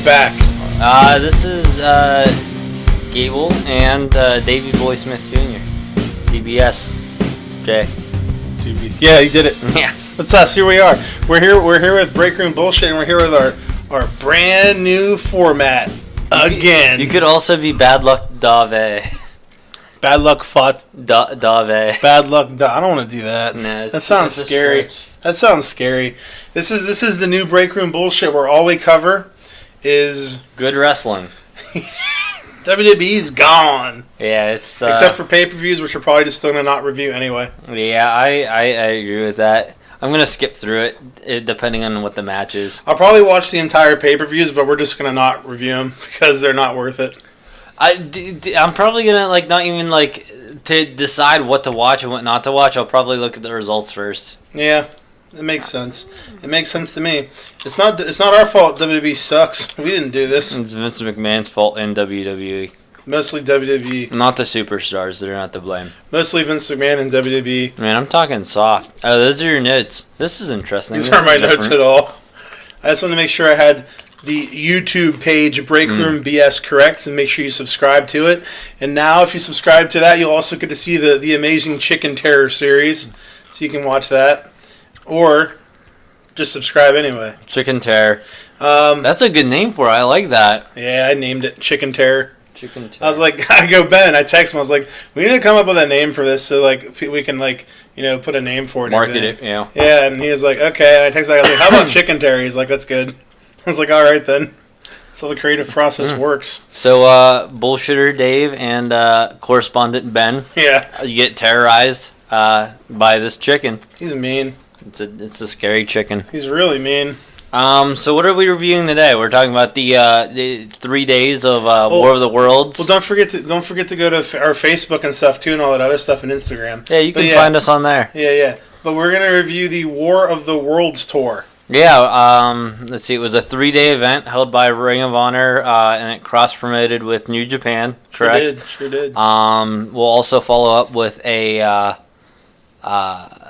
back? This is Gable and Davey Boy Smith Jr. DBS. Jay. Yeah, you did it. Yeah. That's us. Here we are. We're here with Breakroom Bullshit, and we're here with our brand new format again. You could also be Bad Luck Dave. Bad luck fought Dave. Bad luck. I don't want to do that. No, that sounds scary. That sounds scary. This is the new Breakroom Bullshit, where all we cover is good wrestling. WWE's gone. Yeah, it's except for pay-per-views, which we're probably just still gonna not review anyway. Yeah, I agree with that. I'm gonna skip through it depending on what the match is. I'll probably watch the entire pay-per-views, but we're just gonna not review them because they're not worth it. I'm probably gonna not even to decide what to watch and what not to watch. I'll probably look at the results first. Yeah, it makes sense. It makes sense to me. It's not our fault. WWE sucks. We didn't do this. It's Vince McMahon's fault in WWE. Mostly WWE. Not the superstars. They're not to blame. Mostly Vince McMahon and WWE. Man, I'm talking soft. Oh, those are your notes. This is interesting. These aren't my notes at all. I just want to make sure I had the YouTube page Breakroom BS correct, and make sure you subscribe to it. And now, if you subscribe to that, you'll also get to see the amazing Chicken Terror series, so you can watch that, or just subscribe anyway. Chicken Terror. That's a good name for it. I like that. Yeah, I named it Chicken Terror. Chicken Terror. I was like, I go Ben. I text him. I was like, we need to come up with a name for this, so we can put a name for it. Market it. Yeah. Yeah, and he was like, okay. And I text back. I was like, how about Chicken Terror? He's like, that's good. I was like, all right then. That's how the creative process works. So, bullshitter Dave and correspondent Ben. Yeah. You get terrorized by this chicken. He's mean. It's a scary chicken. He's really mean. So what are we reviewing today? We're talking about the 3 days of War of the Worlds. Well, don't forget to go to our Facebook and stuff too, and all that other stuff, and Instagram. Yeah, you can find us on there. Yeah. But we're gonna review the War of the Worlds tour. Yeah, let's see. It was a 3-day event held by Ring of Honor, and it cross-promoted with New Japan, correct? Sure did. We'll also follow up with a...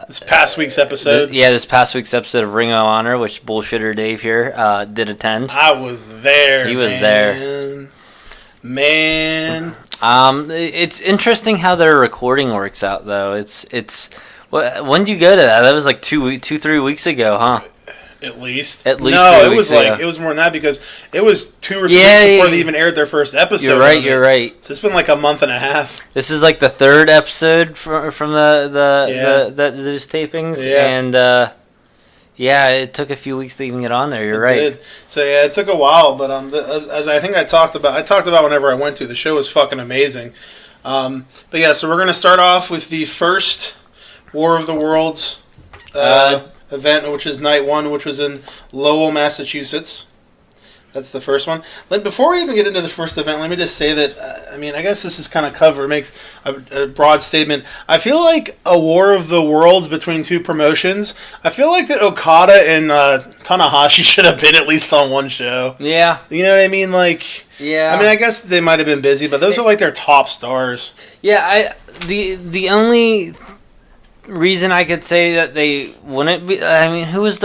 this past week's episode. This past week's episode of Ring of Honor, which Bullshitter Dave here did attend. I was there, He was there. Man. It's interesting how their recording works out, though. It's... When did you go to that? That was 3 weeks ago, huh? At least. No, 3 it weeks was ago. It was more than that, because it was 2 or 3 weeks before they even aired their first episode. You're right. So it's been a month and a half. This is the 3rd episode from those tapings, and it took a few weeks to even get on there. You're right. Did. So it took a while, but as I think I talked about whenever I went to, the show was fucking amazing. So we're gonna start off with the first War of the Worlds event, which is night 1, which was in Lowell, Massachusetts. That's the first one. Before we even get into the first event, let me just say that, I guess this is kind of makes a broad statement. I feel like a War of the Worlds between two promotions. I feel like that Okada and Tanahashi should have been at least on one show. Yeah. You know what I mean? Yeah. I guess they might have been busy, but those are their top stars. Yeah, the only reason I could say that they wouldn't be, who's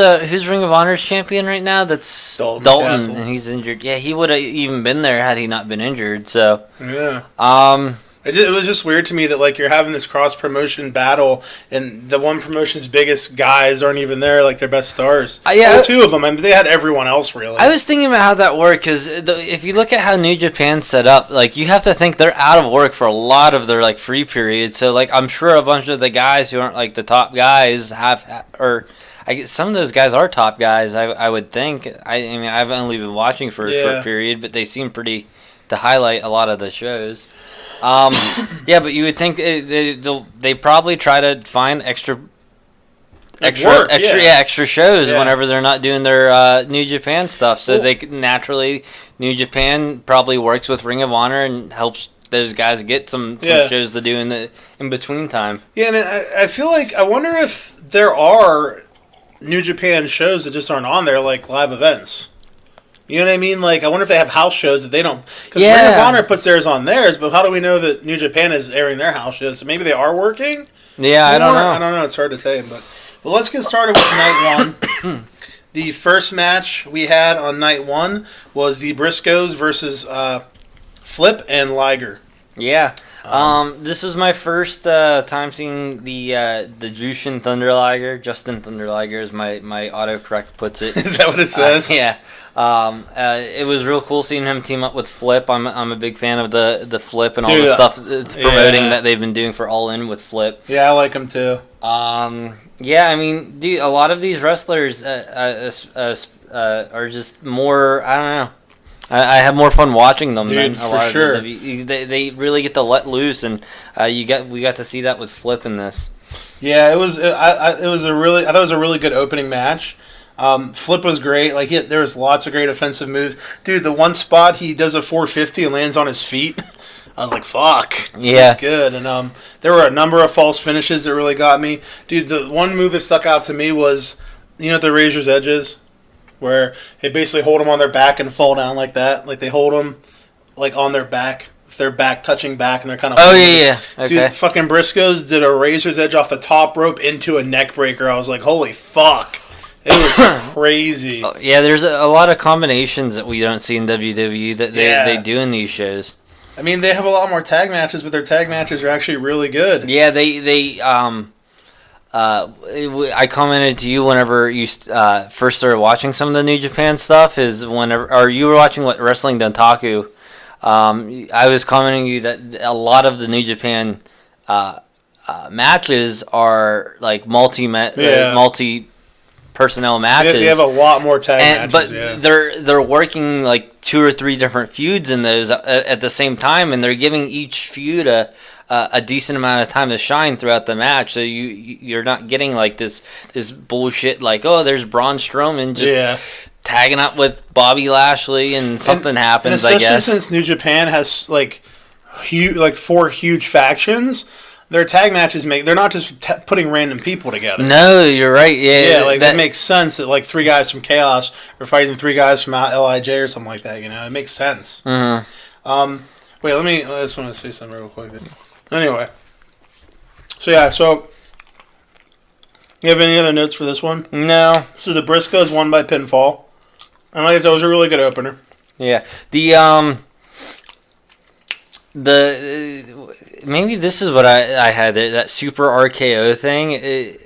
Ring of Honor's champion right now? That's Dalton, and he's injured. Yeah, he would have even been there had he not been injured. So yeah. It was just weird to me that you're having this cross promotion battle, and the one promotion's biggest guys aren't even there, their best stars. Well, 2 of them. They had everyone else really. I was thinking about how that worked, because if you look at how New Japan's set up, you have to think they're out of work for a lot of their free period. So I'm sure a bunch of the guys who aren't the top guys I guess some of those guys are top guys. I would think. I've only been watching for a short period, but they seem pretty to highlight a lot of the shows. But you would think they probably try to find extra shows whenever they're not doing their New Japan stuff. So New Japan probably works with Ring of Honor and helps those guys get some shows to do in between time. Yeah, and I feel I wonder if there are New Japan shows that just aren't on there, live events. You know what I mean? I wonder if they have house shows that they don't... Because Ring of Honor puts theirs on theirs, but how do we know that New Japan is airing their house shows? So maybe they are working? Yeah, I don't know. I don't know. It's hard to say. But let's get started with night 1. the first match we had on night 1 was the Briscoes versus Flip and Liger. Yeah. This was my first time seeing the Jushin Thunder Liger. Justin Thunder Liger, as my autocorrect puts it. Is that what it says? Yeah. It was real cool seeing him team up with Flip. I'm a big fan of the Flip and all the stuff it's promoting that they've been doing for All In with Flip. Yeah, I like him too. Yeah, I mean, dude, a lot of these wrestlers are just more. I don't know. I have more fun watching them than a lot of the they really get to let loose, and we got to see that with Flip in this. Yeah, it was I thought it was a really good opening match. Flip was great. Like there was lots of great offensive moves. Dude, the one spot he does a 450 and lands on his feet. I was like, fuck. Yeah. That's good. And there were a number of false finishes that really got me. Dude, the one move that stuck out to me was, the Razor's Edges? Where they basically hold them on their back and fall down like that. Like they hold them like on their back, with their back touching back, and they're kind of. Oh yeah. Okay. Dude, fucking Briscoes did a Razor's Edge off the top rope into a neck breaker. I was like, holy fuck, it was crazy. Yeah, there's a lot of combinations that we don't see in WWE that they do in these shows. I mean, they have a lot more tag matches, but their tag matches are actually really good. Yeah, I commented to you whenever you first started watching some of the New Japan stuff. Or you were watching Wrestling Dontaku. I was commenting to you that a lot of the New Japan matches are like multi personnel matches. They have a lot more tag matches, but they're working like 2 or 3 different feuds in those at the same time, and they're giving each feud a decent amount of time to shine throughout the match, so you're not getting like this bullshit like, oh, there's Braun Strowman just tagging up with Bobby Lashley and something happens. And I guess since New Japan has like 4 huge factions, their tag matches they're not just putting random people together. No, you're right. Yeah, like that makes sense that like 3 guys from Chaos are fighting 3 guys from LIJ or something like that. It makes sense. Mm-hmm. Wait, I just want to say something real quick. Anyway, so you have any other notes for this one? No. So the Briscoes won by pinfall. I think that was a really good opener. Yeah. Maybe this is what I had, that super RKO thing,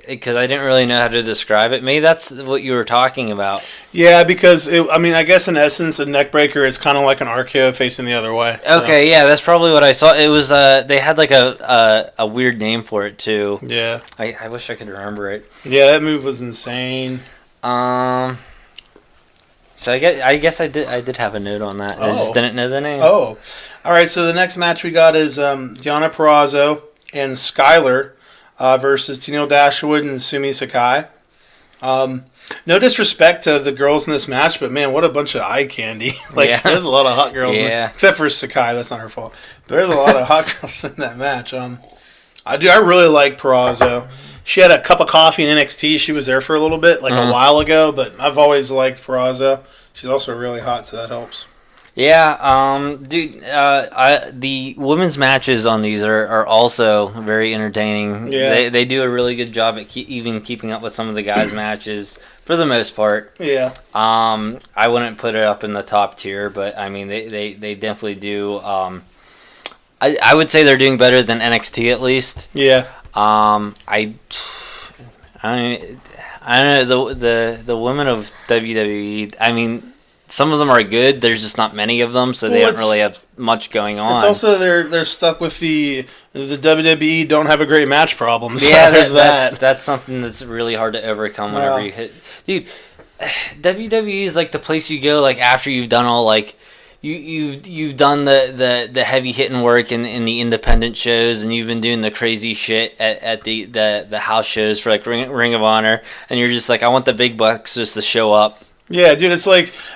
because I didn't really know how to describe it. Maybe that's what you were talking about. Yeah, because I guess in essence a neck breaker is kind of like an RKO facing the other way. So. Okay, yeah, that's probably what I saw. It was they had like a weird name for it too. Yeah. I wish I could remember it. Yeah, that move was insane. So I guess I did have a note on that. I just didn't know the name. Oh. All right, so the next match we got is Deonna Purrazzo and Skylar versus Tenille Dashwood and Sumi Sakai. No disrespect to the girls in this match, but man, what a bunch of eye candy. There's a lot of hot girls in there. Except for Sakai, that's not her fault. But there's a lot of hot girls in that match. I really like Purrazzo. She had a cup of coffee in NXT. She was there for a little bit, a while ago, but I've always liked Purrazzo. She's also really hot, so that helps. Yeah, dude, the women's matches on these are also very entertaining. Yeah. They do a really good job at even keeping up with some of the guys' matches for the most part. Yeah. I wouldn't put it up in the top tier, but I mean they definitely do. I would say they're doing better than NXT at least. Yeah. I don't know, the women of WWE. I mean, some of them are good. There's just not many of them, so they don't really have much going on. It's also they're stuck with the WWE don't have a great match problem. So yeah, there's that. That's something that's really hard to overcome whenever you hit. Dude, WWE is like the place you go after you've done all you've done the heavy hitting work in the independent shows, and you've been doing the crazy shit at the house shows for Ring of Honor, and you're just I want the big bucks just to show up. Yeah, dude, it's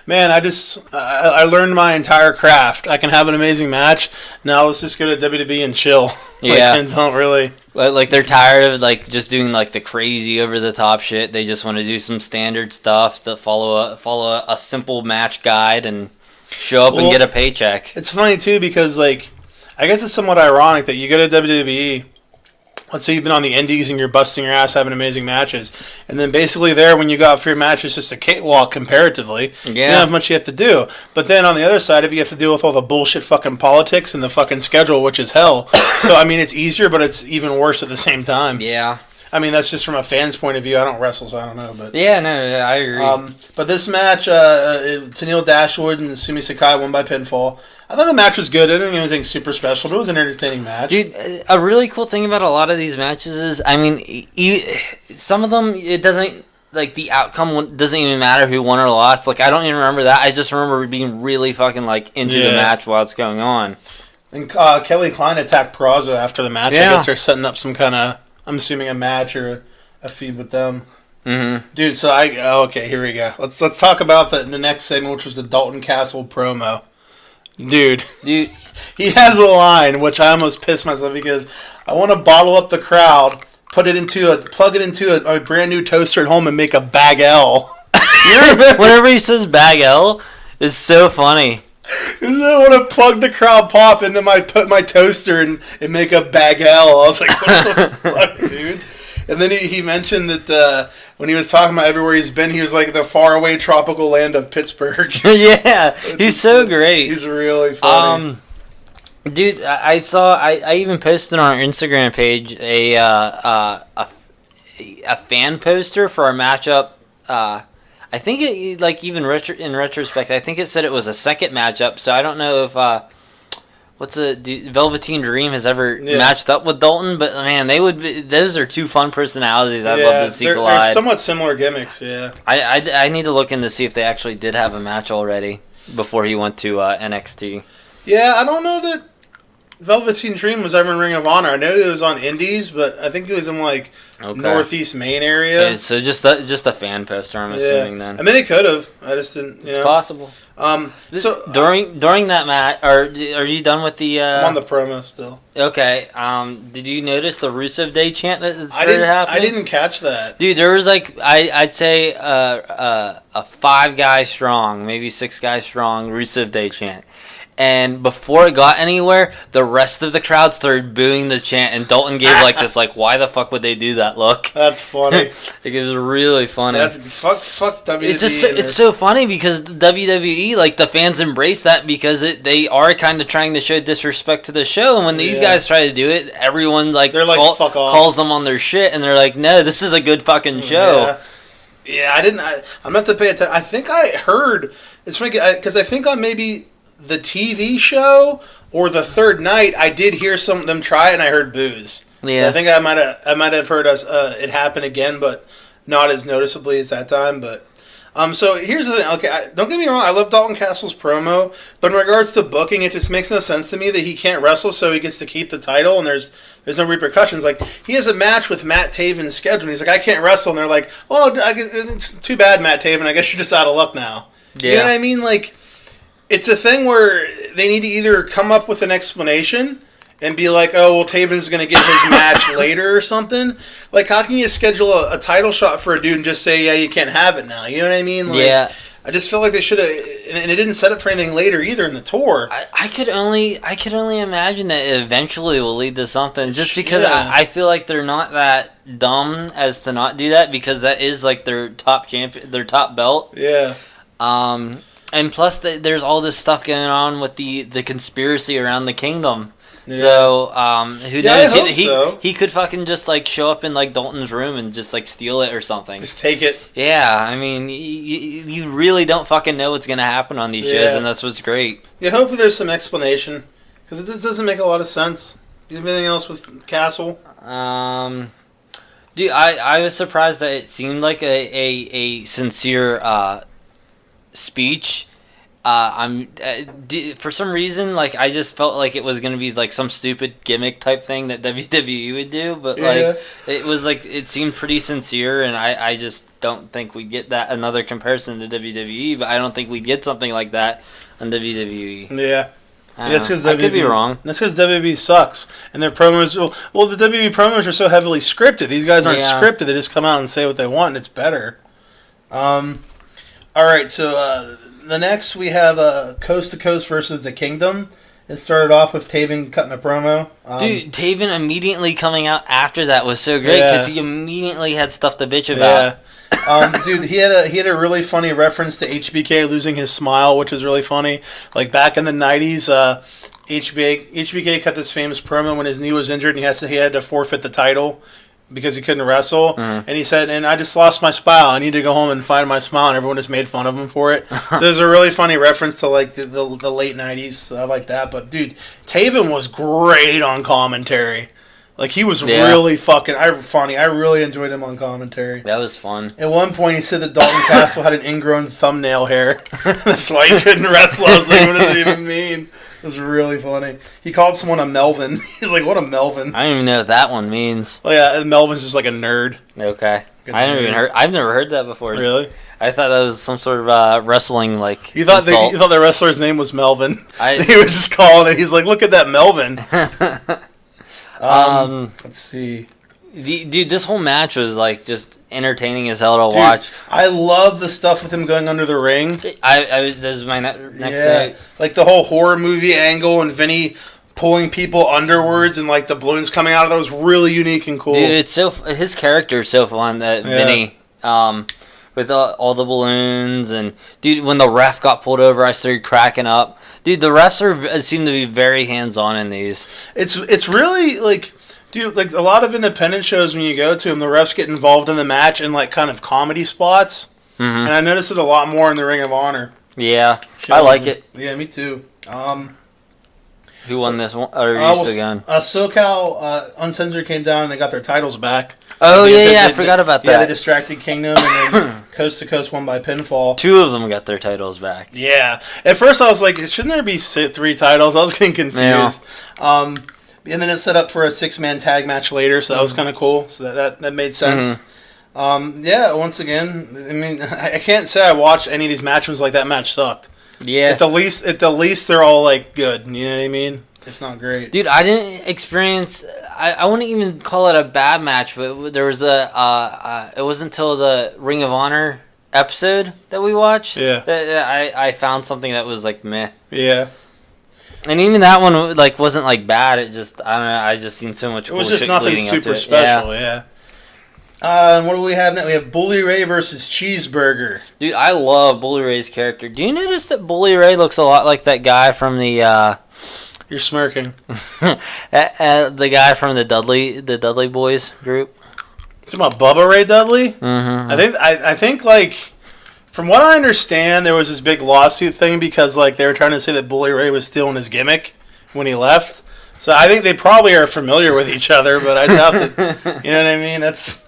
man, I learned my entire craft. I can have an amazing match. Now let's just go to WWE and chill. Yeah, and don't really. They're tired of just doing the crazy over the top shit. They just want to do some standard stuff to follow a simple match guide and show up and get a paycheck. It's funny too because I guess it's somewhat ironic that you go to WWE let's say you've been on the indies and you're busting your ass having amazing matches, and then basically there when you go out for your match it's just a cakewalk comparatively. Yeah. You don't have much you have to do. But then on the other side of it, you have to deal with all the bullshit fucking politics and the fucking schedule, which is hell. So I mean it's easier, but it's even worse at the same time. Yeah. I mean that's just from a fan's point of view. I don't wrestle, so I don't know. But Yeah, no, I agree. but this match, Tenille Dashwood and Sumi Sakai won by pinfall. I thought the match was good. I didn't think it was anything super special, but it was an entertaining match. Dude, a really cool thing about a lot of these matches is, I mean, some of them, it doesn't, like, the outcome doesn't even matter who won or lost. Like, I don't even remember that. I just remember being really fucking, like, into the match while it's going on. And Kelly Klein attacked Peraza after the match. Yeah. I guess they're setting up some kind of, I'm assuming, a match or a feud with them. Mm-hmm. Dude, so okay, here we go. Let's talk about the next segment, which was the Dalton Castle promo. Dude, he has a line which I almost pissed myself because I want to bottle up the crowd, plug it into a brand new toaster at home, and make a bag L. Whenever he says bag L, it's so funny. I want to plug the crowd pop and then put my toaster and make a bag L. I was like, what the fuck, dude? And then he mentioned that when he was talking about everywhere he's been, he was like the faraway tropical land of Pittsburgh. Yeah, he's so great. He's really funny. Dude, I even posted on our Instagram page a fan poster for our matchup. I think it, like, even in retrospect, I think it said it was a second matchup. So I don't know if Velveteen Dream has ever matched up with Dalton, but man, those are two fun personalities. I'd love to see collide. They're somewhat similar gimmicks. Yeah, I need to look in to see if they actually did have a match already before he went to NXT. Yeah, I don't know that Velveteen Dream was ever in Ring of Honor. I know he was on Indies, but I think he was in like Northeast Maine area. Okay, so just a fan poster, I'm assuming then. I mean, they could have. I just didn't. It's possible. So during that match, are you done with the? I'm on the promo still. Okay. Did you notice the Rusev Day chant that started happening? I didn't catch that. Dude, there was like I'd say a 5 guy strong, maybe 6 guy strong Rusev Day chant. And before it got anywhere, the rest of the crowd started booing the chant, and Dalton gave like this, like, why the fuck would they do that look? That's funny. Like, it was really funny. That's fuck WWE. It's so funny because the WWE, like, the fans embrace that because they are kind of trying to show disrespect to the show, and when these guys try to do it, everyone like they're like fuck off. Calls them on their shit, and they're like, no, this is a good fucking show. Yeah, I'm gonna have to pay attention. I think I heard it's funny because I think on maybe the TV show or the third night, I did hear some of them try it, and I heard boos. Yeah, so I think I might have heard it happen again, but not as noticeably as that time. But so here's the thing. Okay, don't get me wrong. I love Dalton Castle's promo, but in regards to booking, it just makes no sense to me that he can't wrestle, so he gets to keep the title, and there's no repercussions. Like, he has a match with Matt Taven scheduled. He's like, I can't wrestle, and they're like, oh, it's too bad, Matt Taven. I guess you're just out of luck now. Yeah. You know what I mean? Like, it's a thing where they need to either come up with an explanation and be like, oh, well, Taven's going to get his match later or something. Like, how can you schedule a title shot for a dude and just say, yeah, you can't have it now? You know what I mean? Like, yeah. I just feel like they should have, and it didn't set up for anything later either in the tour. I could only imagine that it eventually will lead to something, just because I feel like they're not that dumb as to not do that, because that is like their top champion, their top belt. Yeah. And plus, there's all this stuff going on with the conspiracy around the kingdom. Yeah. So, who knows? He could fucking just, like, show up in, like, Dalton's room and just, like, steal it or something. Just take it. Yeah, I mean, you really don't fucking know what's going to happen on these shows, and that's what's great. Yeah, hopefully there's some explanation, because it just doesn't make a lot of sense. Do you have anything else with Castle? Dude, I was surprised that it seemed like a sincere speech. For some reason, like, I just felt like it was gonna be like some stupid gimmick type thing that WWE would do, but like it was like, it seemed pretty sincere, and I just don't think we'd get that another comparison to WWE, but I don't think we'd get something like that on WWE. Yeah. That's because I could be wrong. That's because WWE sucks, and their promos. Well, the WWE promos are so heavily scripted. These guys aren't scripted; they just come out and say what they want, and it's better. All right, so the next we have Coast to Coast versus the Kingdom. It started off with Taven cutting a promo. Dude, Taven immediately coming out after that was so great because he immediately had stuff to bitch about. Dude, he had a really funny reference to HBK losing his smile, which was really funny. Like back in the 90s, HBK cut this famous promo when his knee was injured and he had to forfeit the title because he couldn't wrestle. And he said, and I just lost my smile. I need to go home and find my smile. And everyone just made fun of him for it. So there's a really funny reference to like the late 90s. I like that. But dude, Taven was great on commentary. Like he was really fucking funny. I really enjoyed him on commentary. That was fun. At one point he said that Dalton Castle had an ingrown thumbnail hair. That's why he couldn't wrestle. I was like, what does it even mean? It was really funny. He called someone a Melvin. He's like, what a Melvin? I don't even know what that one means. Oh yeah, Melvin's just like a nerd. Okay. I've never heard that before. Really? I thought that was some sort of wrestling like. You thought the wrestler's name was Melvin? He was just calling it. He's like, look at that Melvin. Let's see. Dude, this whole match was like just entertaining as hell to watch. I love the stuff with him going under the ring. This is my next day. Like the whole horror movie angle and Vinny pulling people underwards and like the balloons coming out of that was really unique and cool. Dude, his character is so fun, that Vinny. With all the balloons and dude, when the ref got pulled over, I started cracking up. Dude, the refs seem to be very hands on in these. It's really like. Dude, like a lot of independent shows, when you go to them, the refs get involved in the match in like kind of comedy spots, and I noticed it a lot more in the Ring of Honor. Yeah, shows. I like it. Yeah, me too. Who won this one? Or again? SoCal Uncensored came down and they got their titles back. Oh yeah, I forgot about that. Yeah, they Distracted Kingdom and then Coast to Coast won by pinfall. 2 of them got their titles back. Yeah, at first I was like, shouldn't there be 3 titles? I was getting confused. Yeah. And then it set up for a 6-man tag match later, so that was kind of cool. So that made sense. Once again, I mean, I can't say I watched any of these matches like that match sucked. Yeah. At the least, they're all like good. You know what I mean? If not great. Dude, I didn't experience. I wouldn't even call it a bad match, but there was it wasn't until the Ring of Honor episode that we watched that I found something that was like meh. Yeah. And even that one like wasn't like bad. It just I don't know. I just seen so much. It was just nothing super special. Yeah. What do we have now? We have Bully Ray versus Cheeseburger. Dude, I love Bully Ray's character. Do you notice that Bully Ray looks a lot like that guy from the? You're smirking. The guy from the Dudley Boys group. It's about Bubba Ray Dudley. Mm-hmm. I think like. From what I understand, there was this big lawsuit thing because like they were trying to say that Bully Ray was stealing his gimmick when he left. So I think they probably are familiar with each other, but I doubt that. You know what I mean? That's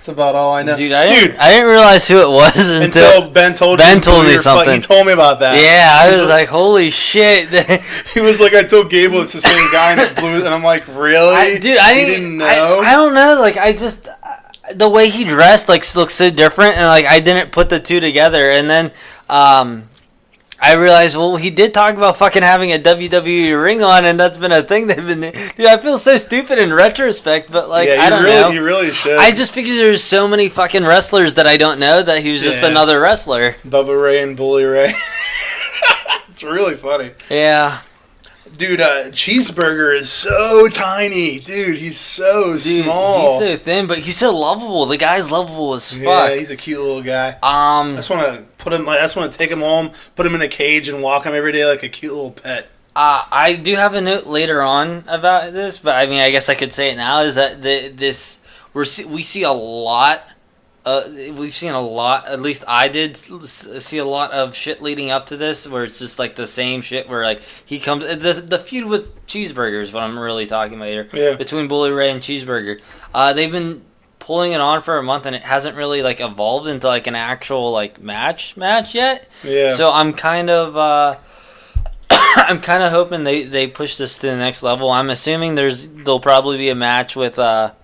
about all I know. Dude, I didn't realize who it was until Ben told me something. He told me about that. Yeah, I was like, holy shit. He was like, I told Gable it's the same guy and it blew, and I'm like, really? I didn't know. I don't know. Like I just. The way he dressed like looks so different, and like I didn't put the 2 together. And then I realized, well, he did talk about fucking having a WWE ring on, and that's been a thing they've been. Dude, I feel so stupid in retrospect, but like I don't know. You really should. I just figured there's so many fucking wrestlers that I don't know that he was just another wrestler. Bubba Ray and Bully Ray. It's really funny. Yeah. Dude, Cheeseburger is so tiny. Dude, he's so small. He's so thin, but he's so lovable. The guy's lovable as fuck. Yeah, he's a cute little guy. I just want to take him home, put him in a cage, and walk him every day like a cute little pet. I do have a note later on about this, but I mean, I guess I could say it now. Is that we see a lot. We've seen a lot. At least I did see a lot of shit leading up to this, where it's just like the same shit. Where like he comes, the feud with Cheeseburger is what I'm really talking about here. Yeah. Between Bully Ray and Cheeseburger, they've been pulling it on for a month, and it hasn't really like evolved into like an actual like match yet. Yeah. So I'm kind of hoping they push this to the next level. I'm assuming there'll probably be a match with a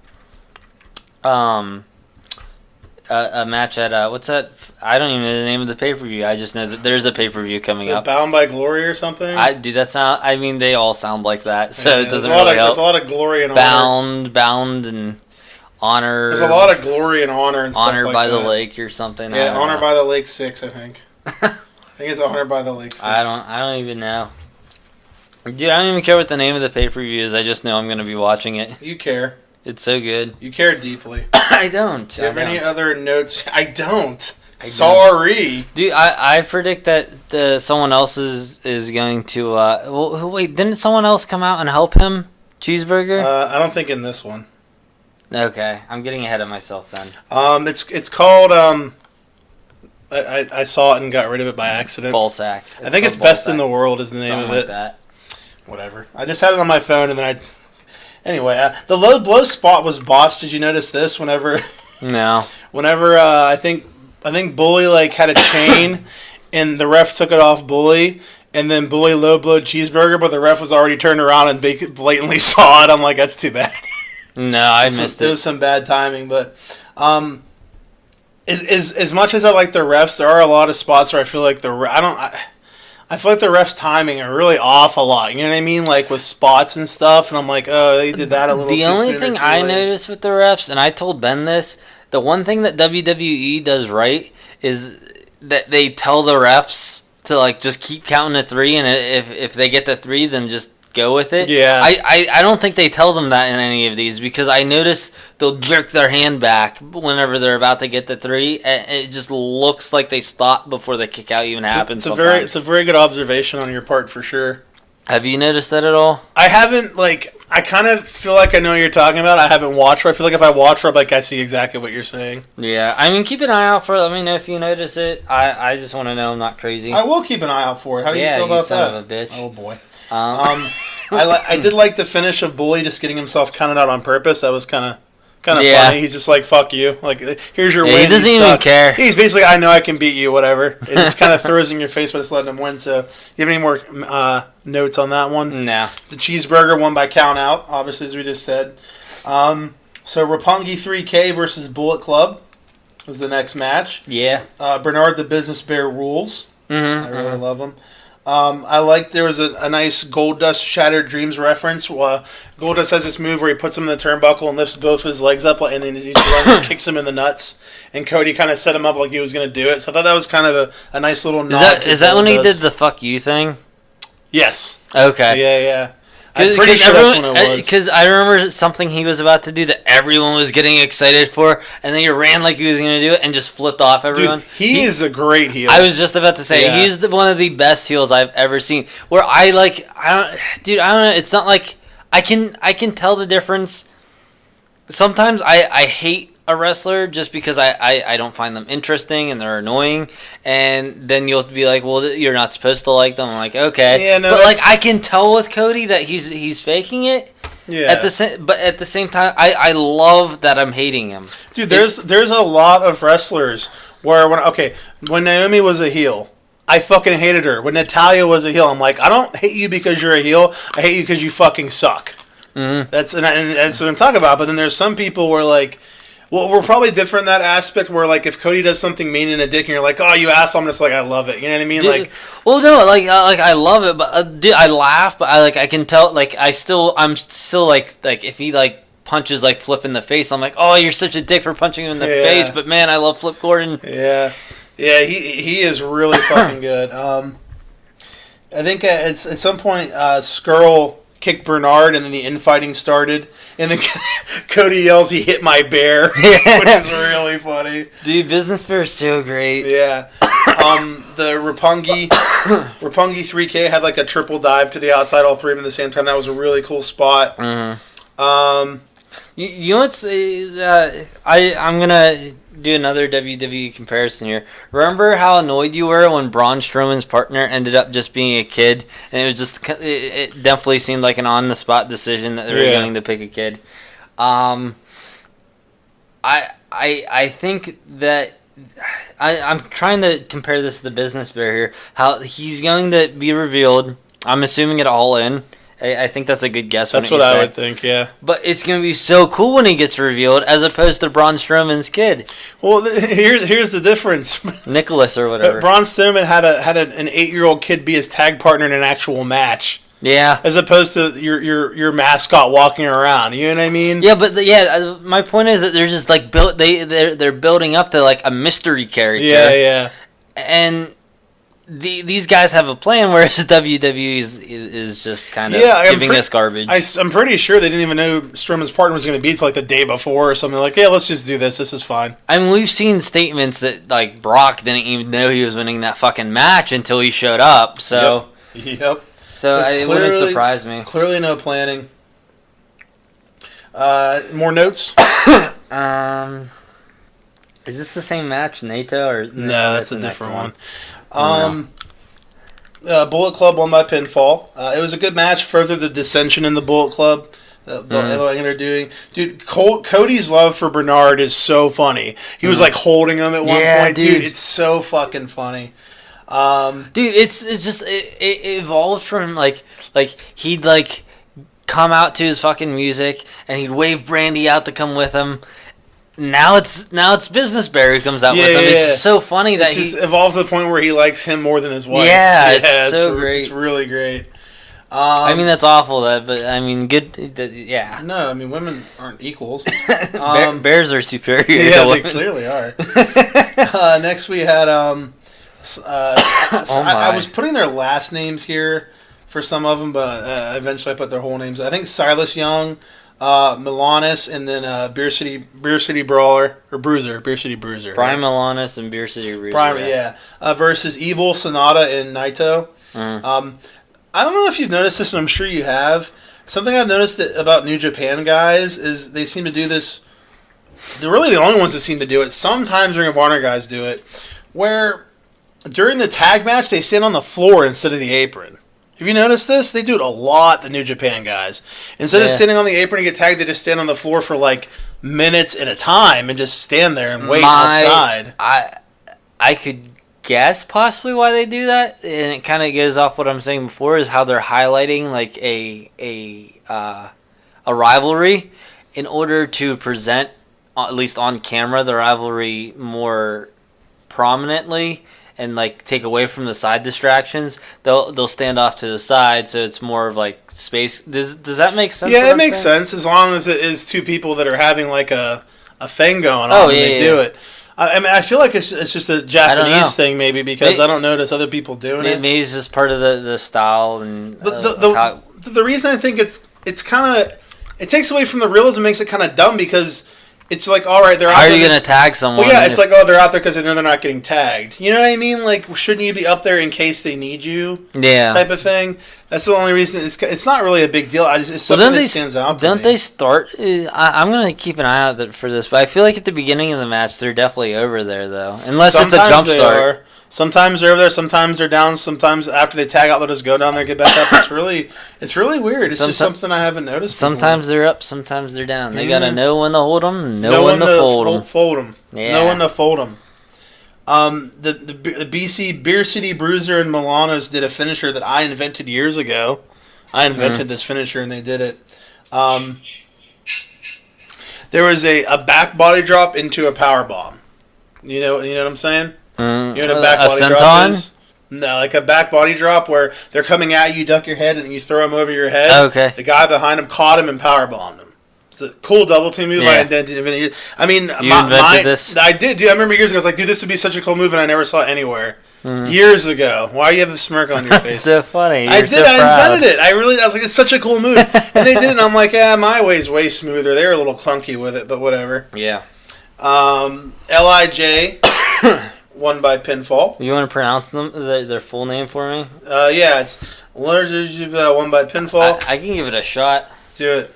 match at what's that? I don't even know the name of the pay-per-view. I just know that there's a pay-per-view coming up. Bound by Glory or something? I mean, they all sound like that, so it doesn't really help. There's a lot of glory and honor. Bound and honor. There's a lot of glory and honor and stuff Honor like by that. the Lake or something. Yeah, Honor by the Lake 6, I think. I think it's Honor by the Lake 6. I don't even know. Dude, I don't even care what the name of the pay-per-view is. I just know I'm going to be watching it. You care. It's so good. You care deeply. I don't. Do you have any other notes? I don't. Sorry. Dude, I predict that someone else is going to... wait, didn't someone else come out and help him? Cheeseburger? I don't think in this one. Okay, I'm getting ahead of myself then. It's called... I saw it and got rid of it by accident. Ballsack. I think it's Best in the World is the name of it. Like that. Whatever. I just had it on my phone and then Anyway, the low blow spot was botched. Did you notice this? Whenever I think Bully like had a chain, and the ref took it off Bully, and then Bully low blowed Cheeseburger, but the ref was already turned around and blatantly saw it. I'm like, that's too bad. No, I missed it. It was some bad timing, but as much as I like the refs, there are a lot of spots where I feel like I feel like the refs' timing are really off a lot. You know what I mean? Like with spots and stuff, and I'm like, oh, they did that a little. The only thing I noticed with the refs, and I told Ben this, the one thing that WWE does right is that they tell the refs to like just keep counting to 3, and if they get to 3, then just go with it. Yeah. I don't think they tell them that in any of these, because I notice they'll jerk their hand back whenever they're about to get to 3, and it just looks like they stop before the kick out even happens. It's a very good observation on your part for sure. Have you noticed that at all? I haven't. I kind of feel like I know what you're talking about. I haven't watched her. I feel like if I watch her, I see exactly what you're saying. Yeah, I mean, keep an eye out for it. Let me know if you notice it. I just want to know I'm not crazy. I will keep an eye out for it. How do you feel about that? Son of a bitch. Oh boy. I did like the finish of Bully just getting himself counted out on purpose. That was kind of funny. He's just like, fuck you. Like, here's your win. He doesn't even care. He's basically, I know I can beat you, whatever. It just kind of throws in your face, but it's letting him win. So, you have any more notes on that one? No. The Cheeseburger won by count out, obviously, as we just said. So, Roppongi 3K versus Bullet Club was the next match. Yeah. Bernard the Business Bear rules. Mm-hmm. I really love him. I like there was a nice Goldust Shattered Dreams reference. Goldust has this move where he puts him in the turnbuckle and lifts both his legs up, and then he runs and kicks him in the nuts. And Cody kind of set him up like he was going to do it. So I thought that was kind of a nice little nod. Is that when he did the fuck you thing? Yes. Okay. Yeah. I'm pretty sure that's when it was. Because I remember something he was about to do that everyone was getting excited for, and then he ran like he was going to do it and just flipped off everyone. Dude, he is a great heel. I was just about to say, he's one of the best heels I've ever seen. Where I don't know, it's not like, I can tell the difference. Sometimes I hate a wrestler just because I don't find them interesting and they're annoying, and then you'll be like, well, you're not supposed to like them. I'm like, okay, yeah, no, but like I can tell with Cody that he's faking it. Yeah. But at the same time, I love that I'm hating him. Dude, there's a lot of wrestlers where when Naomi was a heel, I fucking hated her. When Natalya was a heel, I'm like, I don't hate you because you're a heel. I hate you because you fucking suck. Mm-hmm. That's what I'm talking about. But then there's some people where like. Well, we're probably different in that aspect where, like, if Cody does something mean and a dick and you're like, oh, you asshole, I'm just like, I love it. You know what I mean? Dude, I love it, but, dude, I laugh, but I can tell, like, I'm still, like, if he, like, punches, like, Flip in the face, I'm like, oh, you're such a dick for punching him in the face, but, man, I love Flip Gordon. Yeah. Yeah, he is really fucking good. I think at some point, Skrull kicked Bernard, and then the infighting started. And then Cody yells, he hit my bear, which is really funny. Dude, Business Bear is so great. Yeah. The Roppongi 3K had like a triple dive to the outside, all three of them at the same time. That was a really cool spot. Mm-hmm. You know what's... I'm going to do another WWE comparison here. Remember how annoyed you were when Braun Strowman's partner ended up just being a kid, and it was just it definitely seemed like an on the spot decision that they were going to pick a kid. I think that I'm trying to compare this to the Business Bear here. How he's going to be revealed. I'm assuming it all in. I think that's a good guess. That's what I would think, yeah. But it's going to be so cool when he gets revealed, as opposed to Braun Strowman's kid. Well, here's the difference. Nicholas or whatever. Braun Strowman had an 8-year-old kid be his tag partner in an actual match. Yeah. As opposed to your mascot walking around. You know what I mean? Yeah, but my point is that they're just like they're building up to like a mystery character. Yeah. And these guys have a plan, whereas WWE is just kind of giving us garbage. I'm pretty sure they didn't even know Strowman's partner was going to be until like the day before or something. Like, yeah, let's just do this. This is fine. I mean, we've seen statements that like Brock didn't even know he was winning that fucking match until he showed up. So, yep. So it wouldn't surprise me. Clearly, no planning. More notes. Is this the same match, Naito, or no? That's a different one. Bullet Club won by pinfall. It was a good match. Further the dissension in the Bullet Club. The thing they're doing, dude. Cody's love for Bernard is so funny. He was like holding him at one point, dude. It's so fucking funny. Dude, it's just it evolved from like he'd like come out to his fucking music and he'd wave Brandy out to come with him. Now it's Business Bear who comes out with him. It's so funny that he's evolved to the point where he likes him more than his wife. Yeah, it's so great. It's really great. I mean, that's awful, but I mean, good. Yeah. No, I mean, women aren't equals. Bears are superior. Yeah, they clearly are. Next, we had I was putting their last names here for some of them, but eventually I put their whole names. I think Silas Young, Milanis, and then Beer City Brawler or Bruiser, Beer City Bruiser. Brian Milanis and Beer City Bruiser. Versus Evil, Sonata, and Naito. I don't know if you've noticed this, and I'm sure you have. Something I've noticed about New Japan guys is they seem to do this. They're really the only ones that seem to do it. Sometimes Ring of Honor guys do it, where during the tag match they stand on the floor instead of the apron. Have you noticed this? They do it a lot, the New Japan guys. Instead of standing on the apron and get tagged, they just stand on the floor for like minutes at a time and just stand there and wait outside. I could guess possibly why they do that, and it kind of goes off what I'm saying before, is how they're highlighting like a rivalry in order to present, at least on camera, the rivalry more prominently. And like take away from the side distractions, they'll stand off to the side, so it's more of like space. Does that make sense? Yeah, it makes sense as long as it is two people that are having like a thing going on. They do it. I mean, I feel like it's just a Japanese thing, maybe because I don't notice other people doing it. Maybe it's just part of the style and the reason I think it's kind of it takes away from the realism, makes it kind of dumb because. It's like, all right, they're out there. How are you going to tag someone? Well, yeah, it's like, oh, they're out there because they know they're not getting tagged. You know what I mean? Like, shouldn't you be up there in case they need you? Yeah. Type of thing. That's the only reason. It's not really a big deal. It's something that stands out to me. Don't they start? I'm going to keep an eye out for this, but I feel like at the beginning of the match, they're definitely over there, though. Unless it's a jump start. Sometimes they're over there, sometimes they're down, sometimes after they tag out, they'll just go down there, get back up. It's really weird. It's just something I haven't noticed. Sometimes they're up, sometimes they're down. They gotta know when to hold them, know when to fold them. Yeah. Know when to fold them. The BC Beer City Bruiser and Milanos did a finisher that I invented years ago. I invented this finisher and they did it. There was a back body drop into a power bomb. You know what I'm saying? You know what a back body drop is? No, like a back body drop where they're coming at you, duck your head, and then you throw them over your head. Okay. The guy behind him caught him and power bombed him. It's a cool double team move. I invented. I mean, you invented this? I did, dude. I remember years ago. I was like, dude, this would be such a cool move, and I never saw it anywhere. Years ago. Why do you have the smirk on your face? So funny. I invented it. I was like, it's such a cool move. And they did it, and I'm like, my way's way smoother. They were a little clunky with it, but whatever. Yeah. LIJ won by pinfall. You want to pronounce their full name for me? Yeah, it's won by pinfall. I can give it a shot. Do it.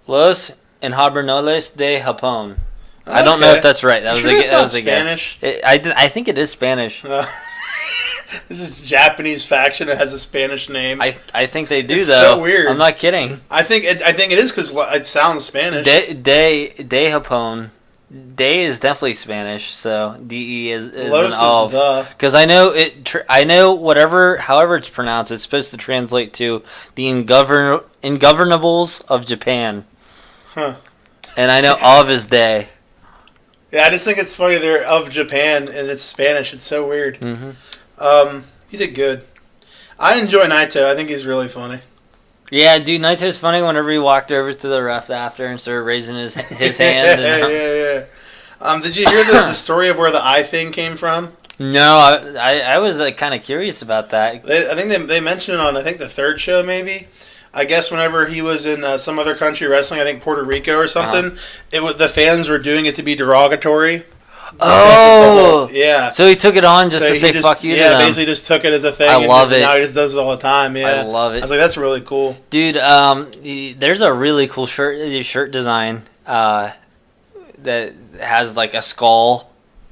Los Ingobernables de Japón. Okay. I don't know if that's right. That was a Spanish. Guess. I think it is Spanish. This is Japanese faction that has a Spanish name. I think they do, it's though. So weird. I'm not kidding. I think it is because it sounds Spanish. De Japón. De is definitely Spanish, so DE is Los an O. Because I know however it's pronounced, it's supposed to translate to the Ingovernables of Japan. Huh. And I know of is De. Yeah, I just think it's funny they're of Japan and it's Spanish. It's so weird. Mm-hmm. You did good. I enjoy Naito. I think he's really funny. Yeah, dude, Naito's funny whenever he walked over to the ref after and started raising his hand. Yeah. Did you hear the story of where the eye thing came from? No, I was kind of curious about that. I think they mentioned it on, I think, the third show, maybe. I guess whenever he was in some other country wrestling, I think Puerto Rico or something, the fans were doing it to be derogatory. Oh, yeah. So he took it on just to say "fuck you." Yeah, to them. basically just took it as a thing. I love it. Now he just does it all the time. Yeah, I love it. I was like, that's really cool, dude. There's a really cool shirt design that has like a skull.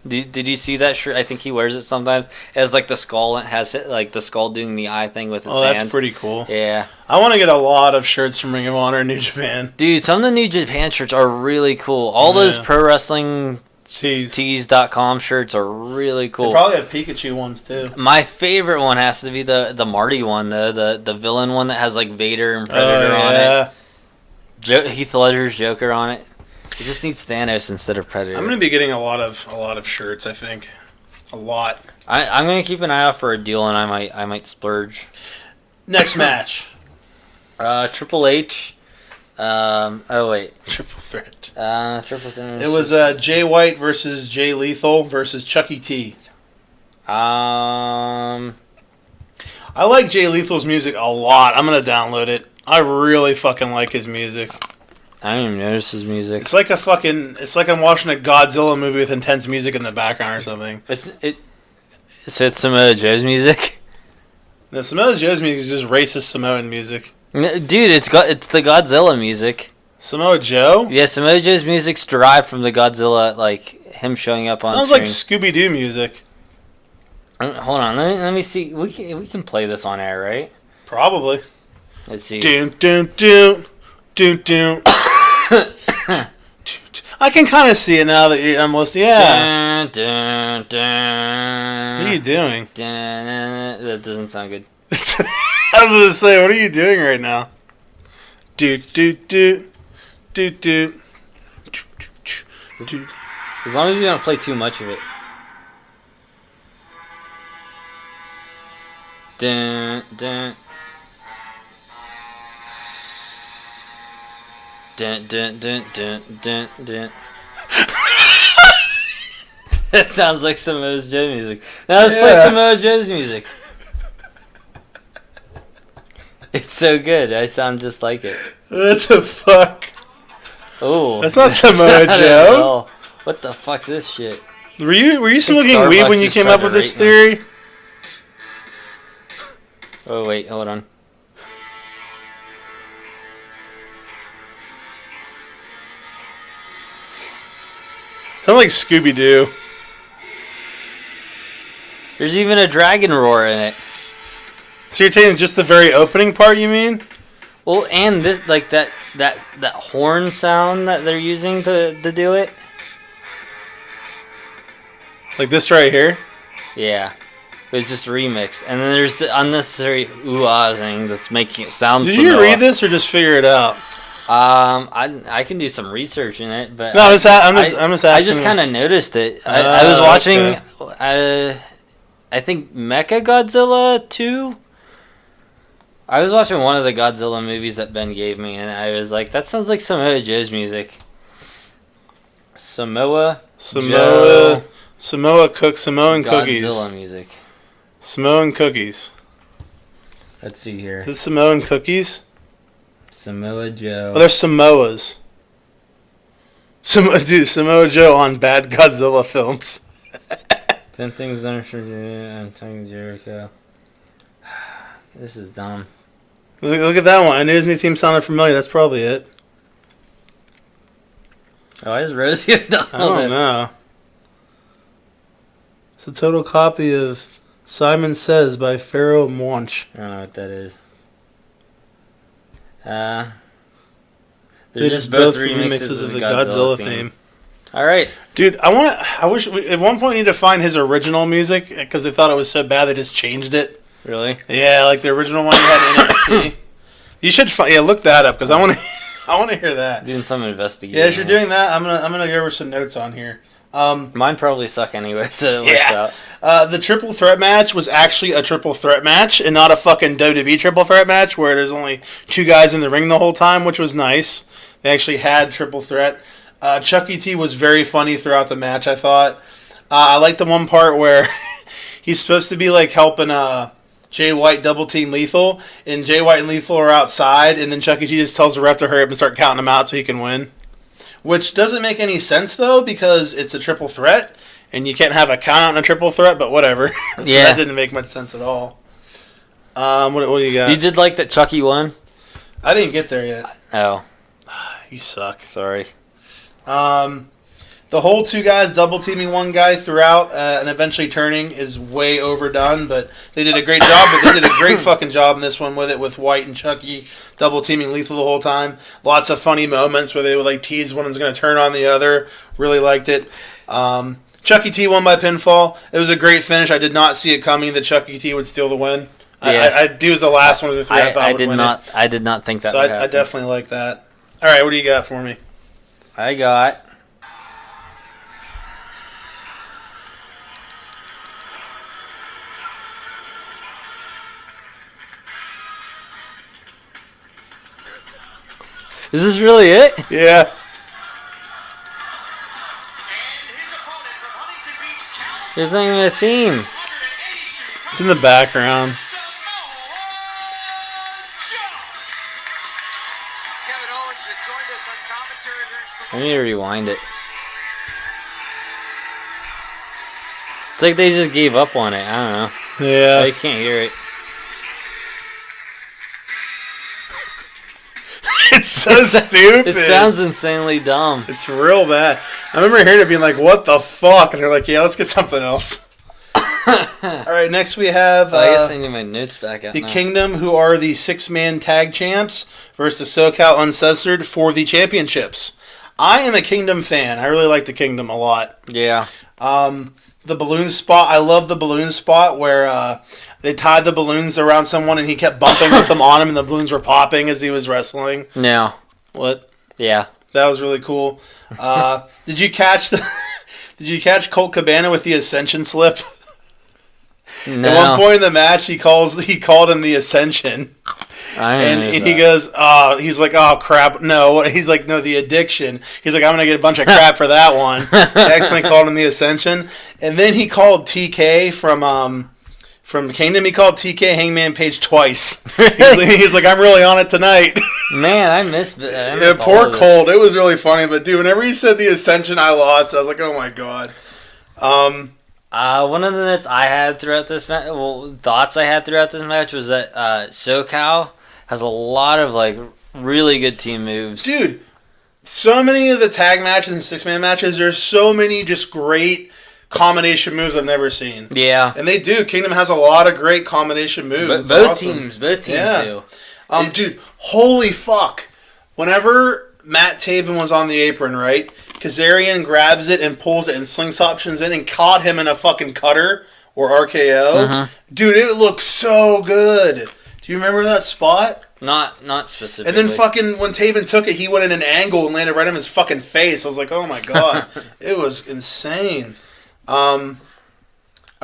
Did you see that shirt? I think he wears it sometimes. It has like the skull and it has like the skull doing the eye thing with its hand. That's pretty cool. Yeah. I want to get a lot of shirts from Ring of Honor and New Japan. Dude, some of the New Japan shirts are really cool. All those pro wrestling tees.com shirts are really cool. They probably have Pikachu ones too. My favorite one has to be the Marty one, the villain one that has like Vader and Predator on it. Heath Ledger's Joker on it. It just needs Thanos instead of Predator. I'm gonna be getting a lot of shirts. I think a lot. I'm gonna keep an eye out for a deal, and I might splurge. Next match. Triple H. Oh wait. Triple threat. Triple threat. It was Jay White versus Jay Lethal versus Chucky T. I like Jay Lethal's music a lot. I'm gonna download it. I really fucking like his music. I didn't even notice his music. It's like I'm watching a Godzilla movie with intense music in the background or something. So it's Samoa Joe's music? No, Samoa Joe's music is just racist Samoan music. Dude, it's the Godzilla music. Samoa Joe? Yeah, Samoa Joe's music's derived from the Godzilla, like him showing up on Sounds screen. like Scooby-Doo music. Hold on, let me see. We can play this on air, right? Probably. Let's see. Doom, doom, doom, doom, doom. I can kind of see it now that I'm listening. Yeah. Dun, dun, dun. What are you doing? That doesn't sound good. I was going to say, what are you doing right now? Do, do, do, do, do. As long as you don't play too much of it. Dun, dun. Dun, dun, dun, dun, dun, dun. That sounds like Samoa Joe music. Now let's play Samoa Joe's music. It's so good. I sound just like it. What the fuck? Oh, that's not Samoa Joe. What the fuck's this shit? Were you smoking weed when you came up with this theory? Oh wait, hold on. Sound like Scooby-Doo. There's even a dragon roar in it. So you're taking just the very opening part, you mean? Well, and this like that horn sound that they're using to do it. Like this right here? Yeah. It was just remixed. And then there's the unnecessary ooh-ahing that's making it sound Did you read this or just figure it out? I can do some research in it, but no, I'm just asking. I just kind of noticed it. I was watching, I think Mecha Godzilla 2. I was watching one of the Godzilla movies that Ben gave me, and I was like, that sounds like Samoa Joe's music. Samoa Joe cooks Samoan cookies. Godzilla music. Samoan cookies. Let's see here. Is it Samoan cookies? Samoa Joe. Oh, they're Samoas. Samoa Joe on bad Godzilla films. 10 things done for Antonio Jericho. This is dumb. Look at that one. I knew his new theme sounded familiar. That's probably it. Oh, is Rosie O'Donnell? I don't know. It's a total copy of Simon Says by Pharaoh Monch. I don't know what that is. They're just both remixes of the Godzilla theme. All right, dude. I wish at one point we need to find his original music because they thought it was so bad they just changed it. Really? Yeah, like the original one you had in NXT. You should look that up because I want to hear that. Doing some investigating. Yeah, as you're doing that, I'm gonna go over some notes on here. Mine probably suck anyway, so it works out. The triple threat match was actually a triple threat match and not a fucking WWE triple threat match where there's only two guys in the ring the whole time, which was nice. They actually had triple threat. Chucky T was very funny throughout the match, I thought. I liked the one part where he's supposed to be like helping Jay White double team Lethal, and Jay White and Lethal are outside, and then Chucky T just tells the ref to hurry up and start counting them out so he can win. Which doesn't make any sense though, because it's a triple threat, and you can't have a count out in a triple threat. But whatever. So that didn't make much sense at all. What do you got? You did like that Chucky won? I didn't get there yet. Oh. You suck. Sorry. The whole two guys double teaming one guy throughout and eventually turning is way overdone, but they did a great job. But they did a great fucking job in this one with it, with White and Chucky double teaming Lethal the whole time. Lots of funny moments where they would like tease one is going to turn on the other. Really liked it. Chucky T won by pinfall. It was a great finish. I did not see it coming that Chucky T would steal the win. Yeah. He was the last one of the three I thought would win it. I did not think that so would I definitely like that. All right, what do you got for me? I got... Is this really it? Yeah. There's not even a theme. It's in the background. I need to rewind it. It's like they just gave up on it. I don't know. Yeah. I can't hear it. It's so stupid. It sounds insanely dumb. It's real bad. I remember hearing it being like, what the fuck? And they're like, yeah, let's get something else. All right, next we have I guess I need my notes back out the now. Kingdom, who are the 6-man tag champs, versus SoCal Uncensored for the championships. I am a Kingdom fan. I really like the Kingdom a lot. Yeah. The balloon spot, I love the balloon spot where they tied the balloons around someone and he kept bumping with them on him and the balloons were popping as he was wrestling. No. What? Yeah. That was really cool. Did you catch Colt Cabana with the Ascension slip? No. At one point in the match, he called him the Ascension. And he goes, he's like, oh, crap. No. He's like, no, the Addiction. He's like, I'm going to get a bunch of crap for that one. He accidentally called him the Ascension. And then he called TK from Kingdom. He called TK Hangman Page twice. He's like, I'm really on it tonight. Man, I missed it. Yeah, poor Colt. It was really funny. But, dude, whenever he said the Ascension, I lost. I was like, oh, my God. One of the notes I had throughout this match, thoughts I had throughout this match was that SoCal has a lot of like really good team moves. Dude, so many of the tag matches and 6-man matches, there's so many just great combination moves I've never seen. Yeah. And they do. Kingdom has a lot of great combination moves. Both teams do. Dude, holy fuck. Whenever Matt Taven was on the apron, right? Kazarian grabs it and pulls it and slings options in and caught him in a fucking cutter or RKO. Mm-hmm. Dude, it looks so good. Do you remember that spot? Not specifically. And then fucking when Taven took it, he went in an angle and landed right on his fucking face. I was like, oh my God. It was insane. I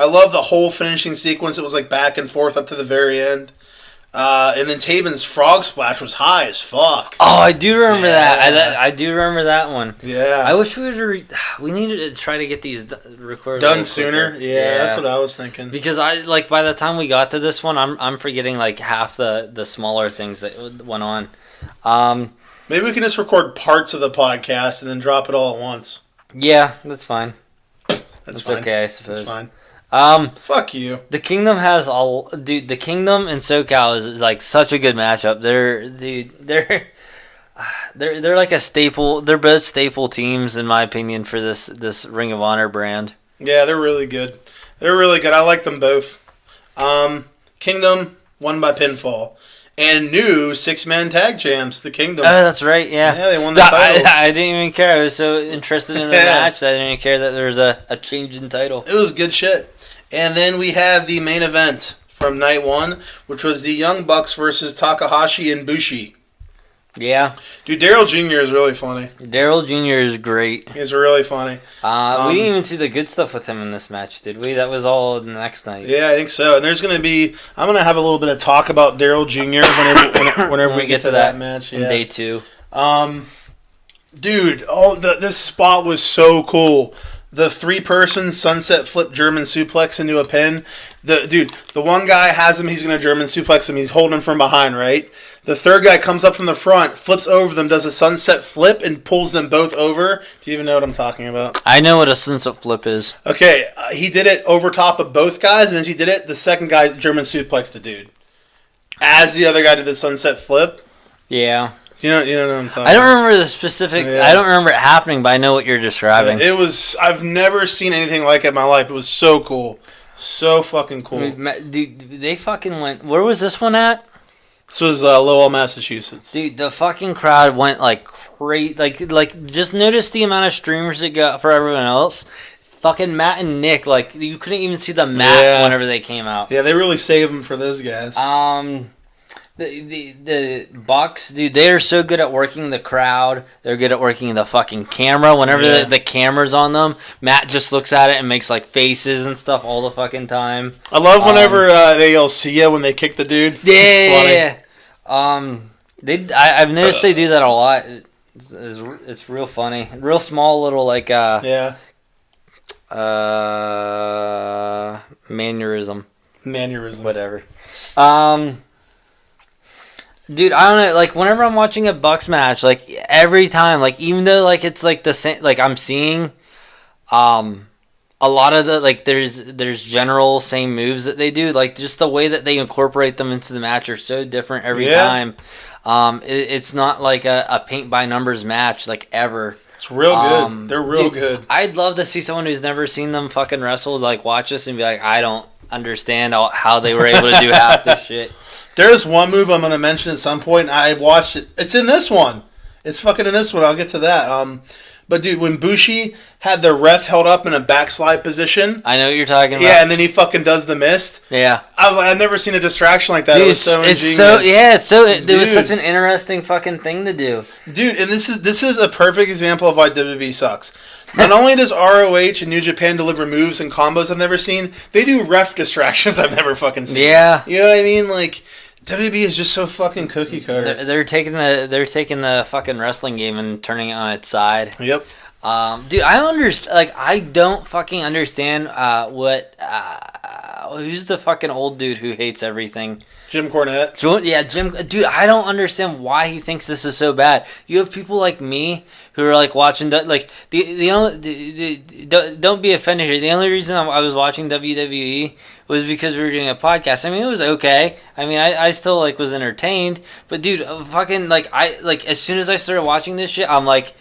love the whole finishing sequence. It was like back and forth up to the very end. And then Taven's frog splash was high as fuck. Oh, I do remember that. I do remember that one. Yeah. I wish we needed to try to get these recorded done sooner. Yeah, that's what I was thinking. Because by the time we got to this one, I'm forgetting like half the smaller things that went on. Maybe we can just record parts of the podcast and then drop it all at once. Yeah, that's fine. That's fine. Okay, I suppose. That's fine. Fuck you. The Kingdom the Kingdom and SoCal is like such a good matchup. They're like a staple. They're both staple teams in my opinion for this Ring of Honor brand. Yeah, they're really good. They're really good. I like them both. Kingdom won by pinfall. And new 6-man tag champs, the Kingdom. Oh, that's right, yeah. Yeah, they won the title. I didn't even care. I was so interested in the match that I didn't even care that there was a change in title. It was good shit. And then we have the main event from night one, which was the Young Bucks versus Takahashi and Bushi. Yeah. Dude, Daryl Jr. is really funny. Daryl Jr. is great. He's really funny. We didn't even see the good stuff with him in this match, did we? That was all the next night. Yeah, I think so. And there's going to be... I'm going to have a little bit of talk about Daryl Jr. whenever we get to that match. In day 2. Dude, this spot was so cool. the 3-person sunset flip German suplex into a pin. The one guy has him. He's going to German suplex him. He's holding him from behind, right? The third guy comes up from the front, flips over them, does a sunset flip, and pulls them both over. Do you even know what I'm talking about? I know what a sunset flip is. Okay, he did it over top of both guys, and as he did it, the second guy German suplexed the dude. As the other guy did the sunset flip. Yeah. You know what I'm talking about. I don't remember the specific... Yeah. I don't remember it happening, but I know what you're describing. It was... I've never seen anything like it in my life. It was so cool. So fucking cool. Dude, they fucking went... Where was this one at? This was Lowell, Massachusetts. Dude, the fucking crowd went like crazy. Like, just notice the amount of streamers it got for everyone else. Fucking Matt and Nick, like, you couldn't even see the mat whenever they came out. Yeah, they really saved them for those guys. The Bucks, dude, they are so good at working the crowd. They're good at working the fucking camera. Whenever the camera's on them, Matt just looks at it and makes like faces and stuff all the fucking time. I love whenever they yell "see ya" when they kick the dude. Yeah. I've noticed they do that a lot. It's real funny. Real small little like mannerism. Whatever. Dude, I don't know, like, whenever I'm watching a Bucks match, like, every time, like, even though, like, it's, like, the same, like, I'm seeing, a lot of the, like, there's general same moves that they do, like, just the way that they incorporate them into the match are so different every time. It's not, like, a paint-by-numbers match, like, ever. It's real good. They're real good. I'd love to see someone who's never seen them fucking wrestle, like, watch this and be like, I don't understand how they were able to do half this shit. There's one move I'm going to mention at some point. I watched it. It's in this one. It's fucking in this one. I'll get to that. But, dude, when Bushi had the ref held up in a backslide position. I know what you're talking about. Yeah, and then he fucking does the mist. Yeah. I've never seen a distraction like that. Dude, it was so ingenious. It was such an interesting fucking thing to do. Dude, and this is a perfect example of why WWE sucks. Not only does ROH and New Japan deliver moves and combos I've never seen, they do ref distractions I've never fucking seen. Yeah. You know what I mean? Like, WWE is just so fucking cookie cutter. They're taking the fucking wrestling game and turning it on its side. Yep. Dude, I don't understand. Like, I don't fucking understand who's the fucking old dude who hates everything. Jim Cornette. Jim. Dude, I don't understand why he thinks this is so bad. You have people like me who are like watching like the only don't be offended here. The only reason I was watching WWE was because we were doing a podcast. I mean, it was okay. I mean, I still like was entertained. But dude, fucking like as soon as I started watching this shit, I'm like,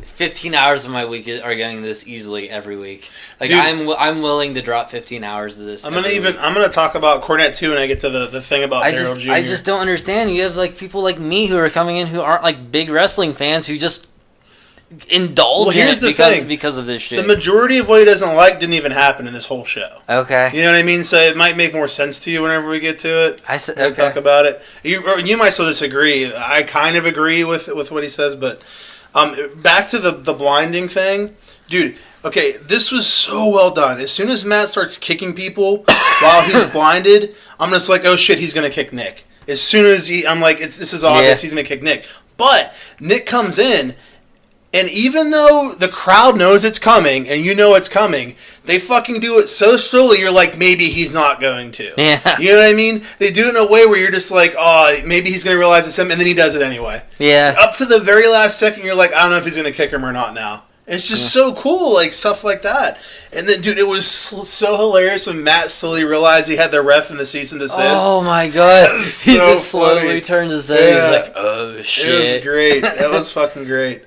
15 hours of my week are going this easily every week. Like, dude, I'm willing to drop 15 hours of this. I'm gonna talk about Cornette too when I get to the thing about Daryl Jr. I just don't understand. You have like people like me who are coming in who aren't like big wrestling fans who just indulge in it because of this shit. The majority of what he doesn't like didn't even happen in this whole show. Okay. You know what I mean? So it might make more sense to you whenever we get to it. Okay. Talk about it. You might still disagree. I kind of agree with what he says, but back to the blinding thing. Dude, okay, this was so well done. As soon as Matt starts kicking people while he's blinded, I'm just like, oh shit, he's going to kick Nick. As soon as I'm like, this is obvious, he's going to kick Nick. But Nick comes in, and even though the crowd knows it's coming, and you know it's coming, they fucking do it so slowly, you're like, maybe he's not going to. Yeah. You know what I mean? They do it in a way where you're just like, oh, maybe he's going to realize it's him, and then he does it anyway. Yeah. Up to the very last second, you're like, I don't know if he's going to kick him or not now. And it's just so cool, like, stuff like that. And then, dude, it was so hilarious when Matt slowly realized he had the ref in the cease and desist. Oh, my God. He so just slowly turns his head. Yeah. He's like, oh, shit. It was great. That was fucking great.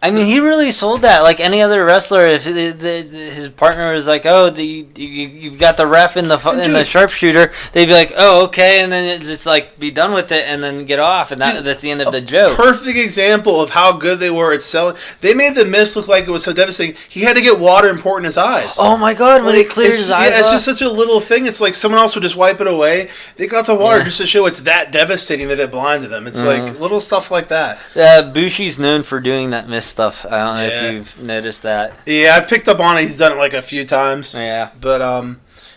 I mean, he really sold that. Like any other wrestler, if his partner was like, "Oh, you've got the ref in the sharpshooter," they'd be like, "Oh, okay," and then it's just like be done with it and then get off, and that's the end of the joke. Perfect example of how good they were at selling. They made the mist look like it was so devastating. He had to get water and pour it in his eyes. Oh my God! When he cleared his eyes, it's just such a little thing. It's like someone else would just wipe it away. They got the water just to show it's that devastating that it blinded them. It's like little stuff like that. Bushi's known for doing that mist stuff. I don't know if you've noticed that. Yeah, I've picked up on it. He's done it like a few times. Yeah. But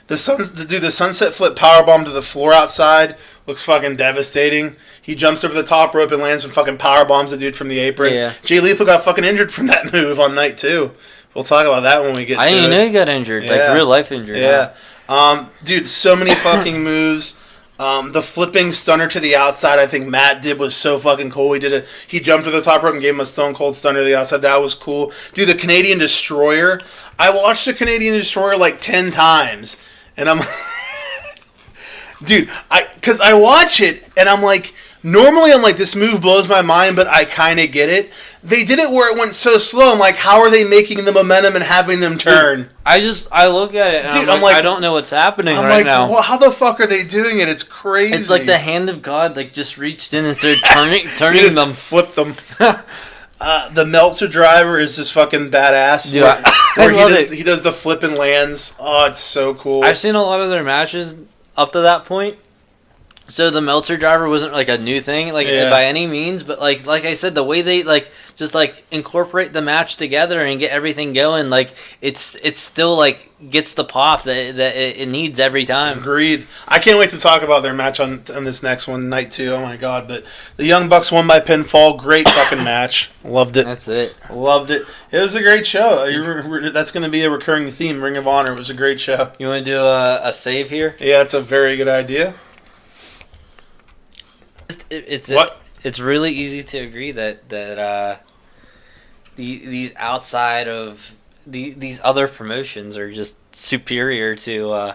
the sunset flip powerbomb to the floor outside looks fucking devastating. He jumps over the top rope and lands and fucking power bombs the dude from the apron. Yeah. Jay Lethal got fucking injured from that move on night 2. We'll talk about that when we get to it. I didn't even know he got injured, like real life injured. Yeah. Dude, so many fucking moves. The flipping stunner to the outside, I think Matt did was so fucking cool. He jumped to the top rope and gave him a Stone Cold Stunner to the outside. That was cool. Dude, the Canadian Destroyer. I watched the Canadian Destroyer like 10 times, and I'm, dude, because I watch it and I'm like, normally I'm like, this move blows my mind, but I kind of get it. They did it where it went so slow. I'm like, how are they making the momentum and having them turn? Dude, I look at it and dude, I'm like, I don't know what's happening now. Well, how the fuck are they doing it? It's crazy. It's like the hand of God like just reached in and started turning them. Flipped them. The Meltzer driver is just fucking badass. Dude, He does the flip and lands. Oh, it's so cool. I've seen a lot of their matches up to that point. So the Meltzer driver wasn't like a new thing, by any means, but like I said, the way they just incorporate the match together and get everything going, it's still gets the pop that it needs every time. Agreed. I can't wait to talk about their match on this next one, night 2. Oh my god! But the Young Bucks won by pinfall. Great fucking match. Loved it. That's it. Loved it. It was a great show. That's going to be a recurring theme. Ring of Honor. It was a great show. You want to do a save here? Yeah, it's a very good idea. It's really easy to agree that these outside of these other promotions are just superior to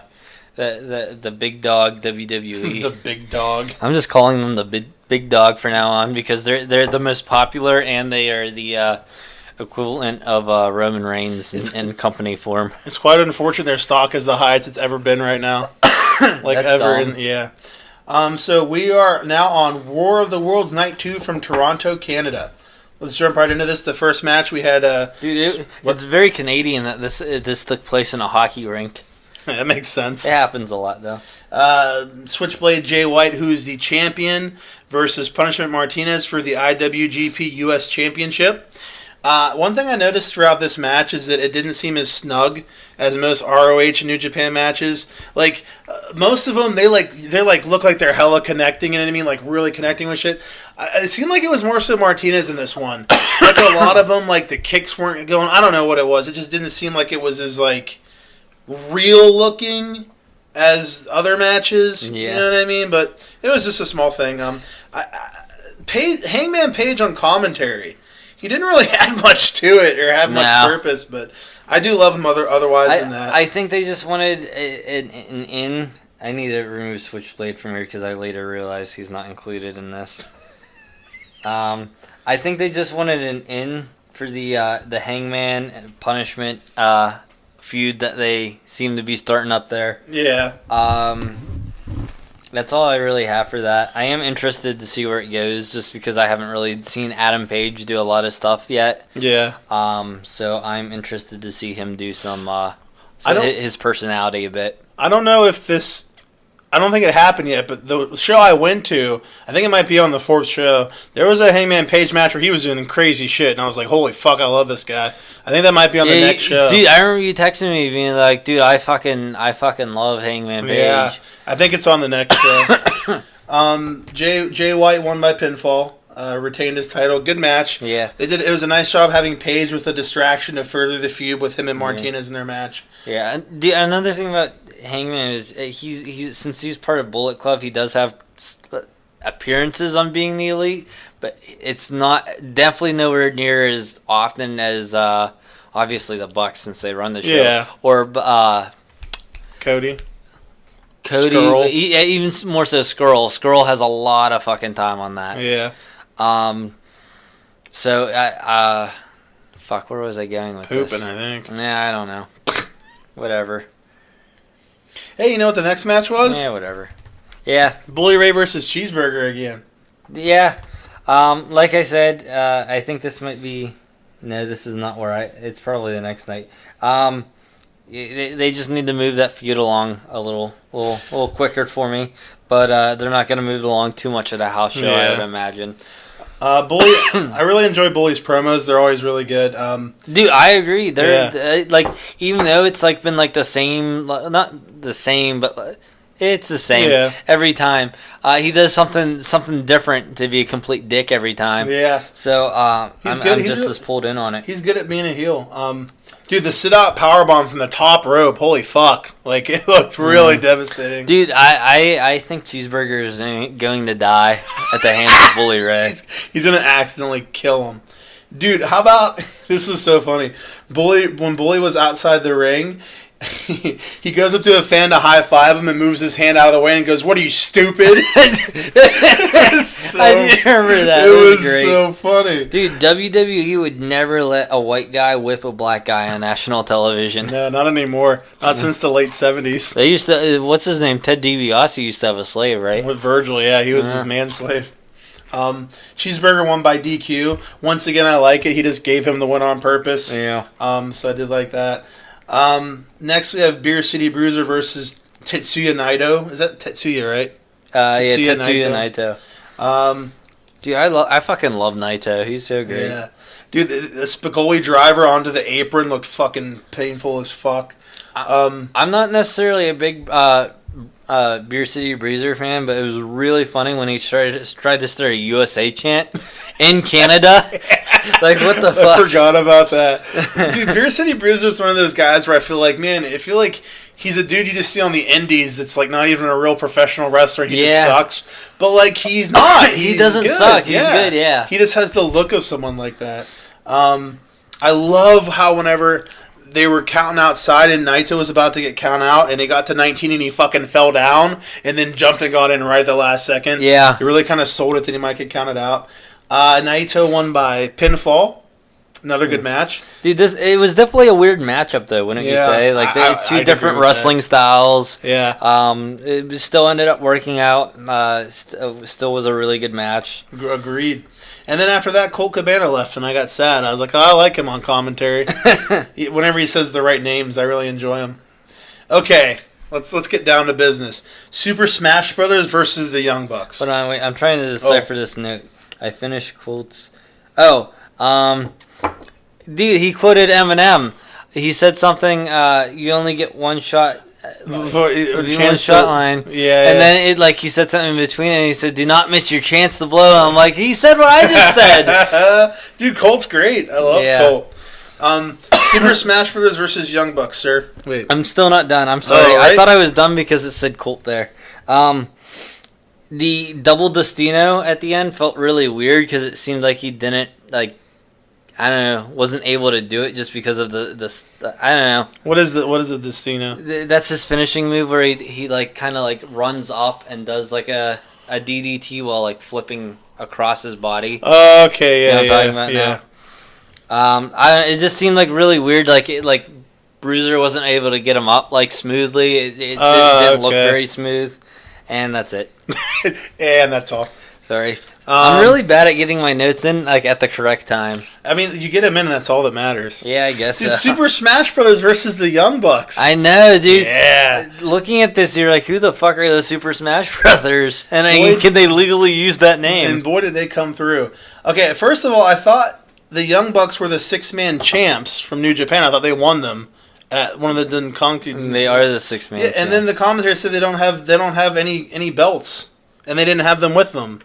the big dog WWE. The big dog. I'm just calling them the big dog for now on because they're the most popular and they are the equivalent of Roman Reigns in company form. It's quite unfortunate their stock is the highest it's ever been right now. That's ever. dumb. Yeah. So we are now on War of the Worlds Night 2 from Toronto, Canada. Let's jump right into this. The first match we had... Dude, it's very Canadian that this took place in a hockey rink. That makes sense. It happens a lot, though. Switchblade Jay White, who's the champion, versus Punishment Martinez for the IWGP US Championship. One thing I noticed throughout this match is that it didn't seem as snug as most ROH and New Japan matches. Most of them, they look like they're hella connecting, you know what I mean? Like, really connecting with shit. It seemed like it was more so Martinez in this one. A lot of them, the kicks weren't going... I don't know what it was. It just didn't seem like it was as, real looking as other matches. Yeah. You know what I mean? But it was just a small thing. Hangman Page on commentary. He didn't really add much to it or have much purpose, but I do love him otherwise than that. I think they just wanted an in. I need to remove Switchblade from here because I later realized he's not included in this. I think they just wanted an in for the Hangman and Punishment feud that they seem to be starting up there. Yeah. That's all I really have for that. I am interested to see where it goes, just because I haven't really seen Adam Page do a lot of stuff yet. Yeah. So I'm interested to see him do some his personality a bit. I don't know if this... I don't think it happened yet, but the show I went to, I think it might be on the 4th show, there was a Hangman Page match where he was doing crazy shit, and I was like, holy fuck, I love this guy. I think that might be on the next show. Dude, I remember you texting me being like, dude, I fucking love Hangman Page. Yeah, I think it's on the next show. Jay White won by pinfall, retained his title. Good match. Yeah. It was a nice job having Page with a distraction to further the feud with him and Martinez in their match. Yeah, dude, another thing about Hangman is he's since he's part of Bullet Club, he does have appearances on being the Elite, but it's definitely nowhere near as often as obviously the Bucks since they run the show. Yeah. Or Cody, Skrull. Even more so Skrull. Skrull has a lot of fucking time on that. Yeah. So fuck, where was I going with this? Pooping, I think. Yeah, I don't know. Whatever. Hey, you know what the next match was? Yeah, whatever. Yeah. Bully Ray versus Cheeseburger again. Yeah. Like I said, I think this might be... No, this is not where it's probably the next night. They just need to move that feud along a little quicker for me. But they're not going to move it along too much at a house show, I would imagine. Bully, I really enjoy Bully's promos. They're always really good. Dude, I agree. They're even though it's been the same, not the same, but It's the same every time. He does something different to be a complete dick every time. Yeah. So I'm He's just as pulled in on it. He's good at being a heel. Dude, the sit-out powerbomb from the top rope, holy fuck. Like, it looked really devastating. Dude, I think Cheeseburger is going to die at the hands of Bully Ray. He's going to accidentally kill him. Dude, how about, this is so funny. When Bully was outside the ring, he goes up to a fan to high-five him and moves his hand out of the way and goes, "What are you, stupid?" I do remember that. It was great. So funny. Dude, WWE would never let a white guy whip a black guy on national television. No, not anymore. Not since the late 70s. They used to, what's his name? Ted DiBiase used to have a slave, right? With Virgil, yeah. He was his manslave. Cheeseburger won by DQ. Once again, I like it. He just gave him the win on purpose. Yeah. So I did like that. Next we have Beer City Bruiser versus Tetsuya Naito. Is that Tetsuya, right? Tetsuya Naito. Dude, I fucking love Naito. He's so great. Yeah. Dude, the Spicoli driver onto the apron looked fucking painful as fuck. I'm not necessarily a big Beer City Bruiser fan, but it was really funny when he tried to start a USA chant in Canada. Like, what the fuck? I forgot about that. Dude, Beer City Bruiser is one of those guys where I feel like he's a dude you just see on the indies that's like not even a real professional wrestler. He just sucks. But like, he's not. He doesn't suck. He's good, yeah. He just has the look of someone like that. I love how whenever they were counting outside and Naito was about to get count out and he got to 19 and he fucking fell down and then jumped and got in right at the last second. Yeah. He really kind of sold it that he might get counted out. Naito won by pinfall. Another good match. Dude, it was definitely a weird matchup, though, wouldn't you say? Like, two different wrestling styles. Yeah. It still ended up working out. Still was a really good match. Agreed. And then after that, Colt Cabana left, and I got sad. I was like, oh, I like him on commentary. Whenever he says the right names, I really enjoy him. Okay, let's get down to business. Super Smash Brothers versus the Young Bucks. Hold on, wait. I'm trying to decipher this note. I finished Colt's... Dude, he quoted Eminem. He said something, you only get one shot... one shot line. Yeah. And then he said something in between and he said, "Do not miss your chance to blow." I'm like, he said what I just said. Dude, Colt's great. I love Colt. Super Smash Brothers versus Young Bucks, sir. Wait. I'm still not done. I'm sorry. Right? I thought I was done because it said Colt there. The double Destino at the end felt really weird because it seemed like he didn't, I don't know, wasn't able to do it just because of the I don't know. What is the Destino? That's his finishing move where he kind of runs up and does a DDT while flipping across his body. Okay, yeah, you know what I'm talking about now? It just seemed really weird. Bruiser wasn't able to get him up smoothly. It didn't look very smooth, and that's it. And that's all. Sorry. I'm really bad at getting my notes in at the correct time. I mean, you get them in, and that's all that matters. Yeah, I guess. Dude, Super Smash Brothers versus the Young Bucks. I know, dude. Yeah. Looking at this, you're like, who the fuck are the Super Smash Brothers? And can they legally use that name? And boy, did they come through. Okay, first of all, I thought the Young Bucks were the 6-man champs from New Japan. I thought they won them at one of the Dunkanku. They are the 6-man. Yeah, and then the commentator said they don't have any belts, and they didn't have them with them.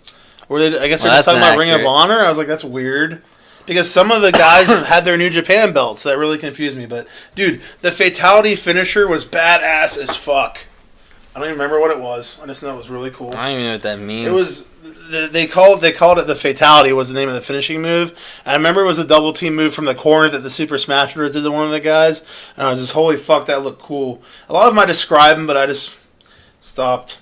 I guess they're just talking about Ring of Honor. I was like, that's weird. Because some of the guys had their New Japan belts. That really confused me. But, dude, the Fatality finisher was badass as fuck. I don't even remember what it was. I just know it was really cool. I don't even know what that means. It was... They called it the Fatality was the name of the finishing move. And I remember it was a double team move from the corner that the Super Smash Bros. Did to one of the guys. And I was just, holy fuck, that looked cool. A lot of them I described them, but I just stopped.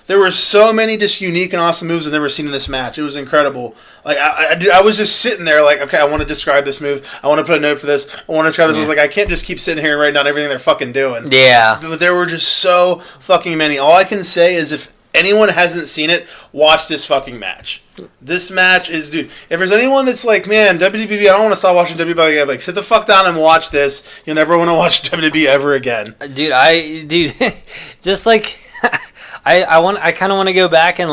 There were so many just unique and awesome moves I've never seen in this match. It was incredible. I was just sitting there okay, I want to describe this move. I want to put a note for this. I want to describe this. I was like, I can't just keep sitting here and writing down everything they're fucking doing. Yeah. But there were just so fucking many. All I can say is if anyone hasn't seen it, watch this fucking match. This match is, dude, if there's anyone that's like, man, WWE, I don't want to stop watching WWE again, sit the fuck down and watch this. You'll never want to watch WWE ever again. Dude, just I kind of want to go back and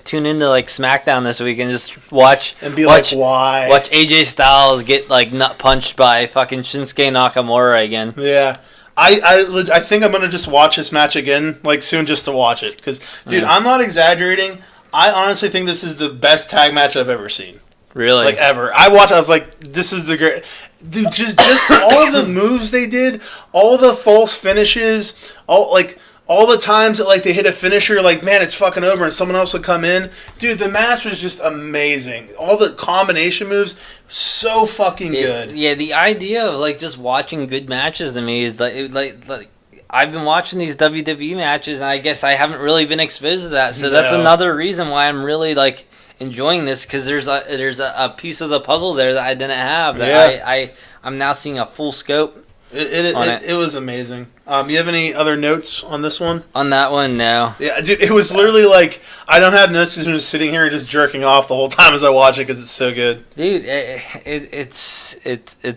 tune into SmackDown this week and just watch and be why watch AJ Styles get nut punched by fucking Shinsuke Nakamura again. Yeah. I think I'm gonna just watch this match again, like soon, just to watch it. Because, dude, I'm not exaggerating. I honestly think this is the best tag match I've ever seen. Really? Like, ever. I was like, this is the great... Dude, just all of the moves they did, all the false finishes, all the times that, like, they hit a finisher, like, man, it's fucking over, and someone else would come in. Dude, the match was just amazing. All the combination moves, so fucking good. Yeah, the idea of, like, just watching good matches to me is, like I've been watching these WWE matches, and I guess I haven't really been exposed to that. So that's another reason why I'm really, like, enjoying this, because there's a piece of the puzzle there that I didn't have. That I'm now seeing a full scope. It was amazing. You have any other notes on this one? On that one, no. Yeah, dude, it was literally like, I don't have notes because I'm just sitting here and just jerking off the whole time as I watch it because it's so good. Dude, it's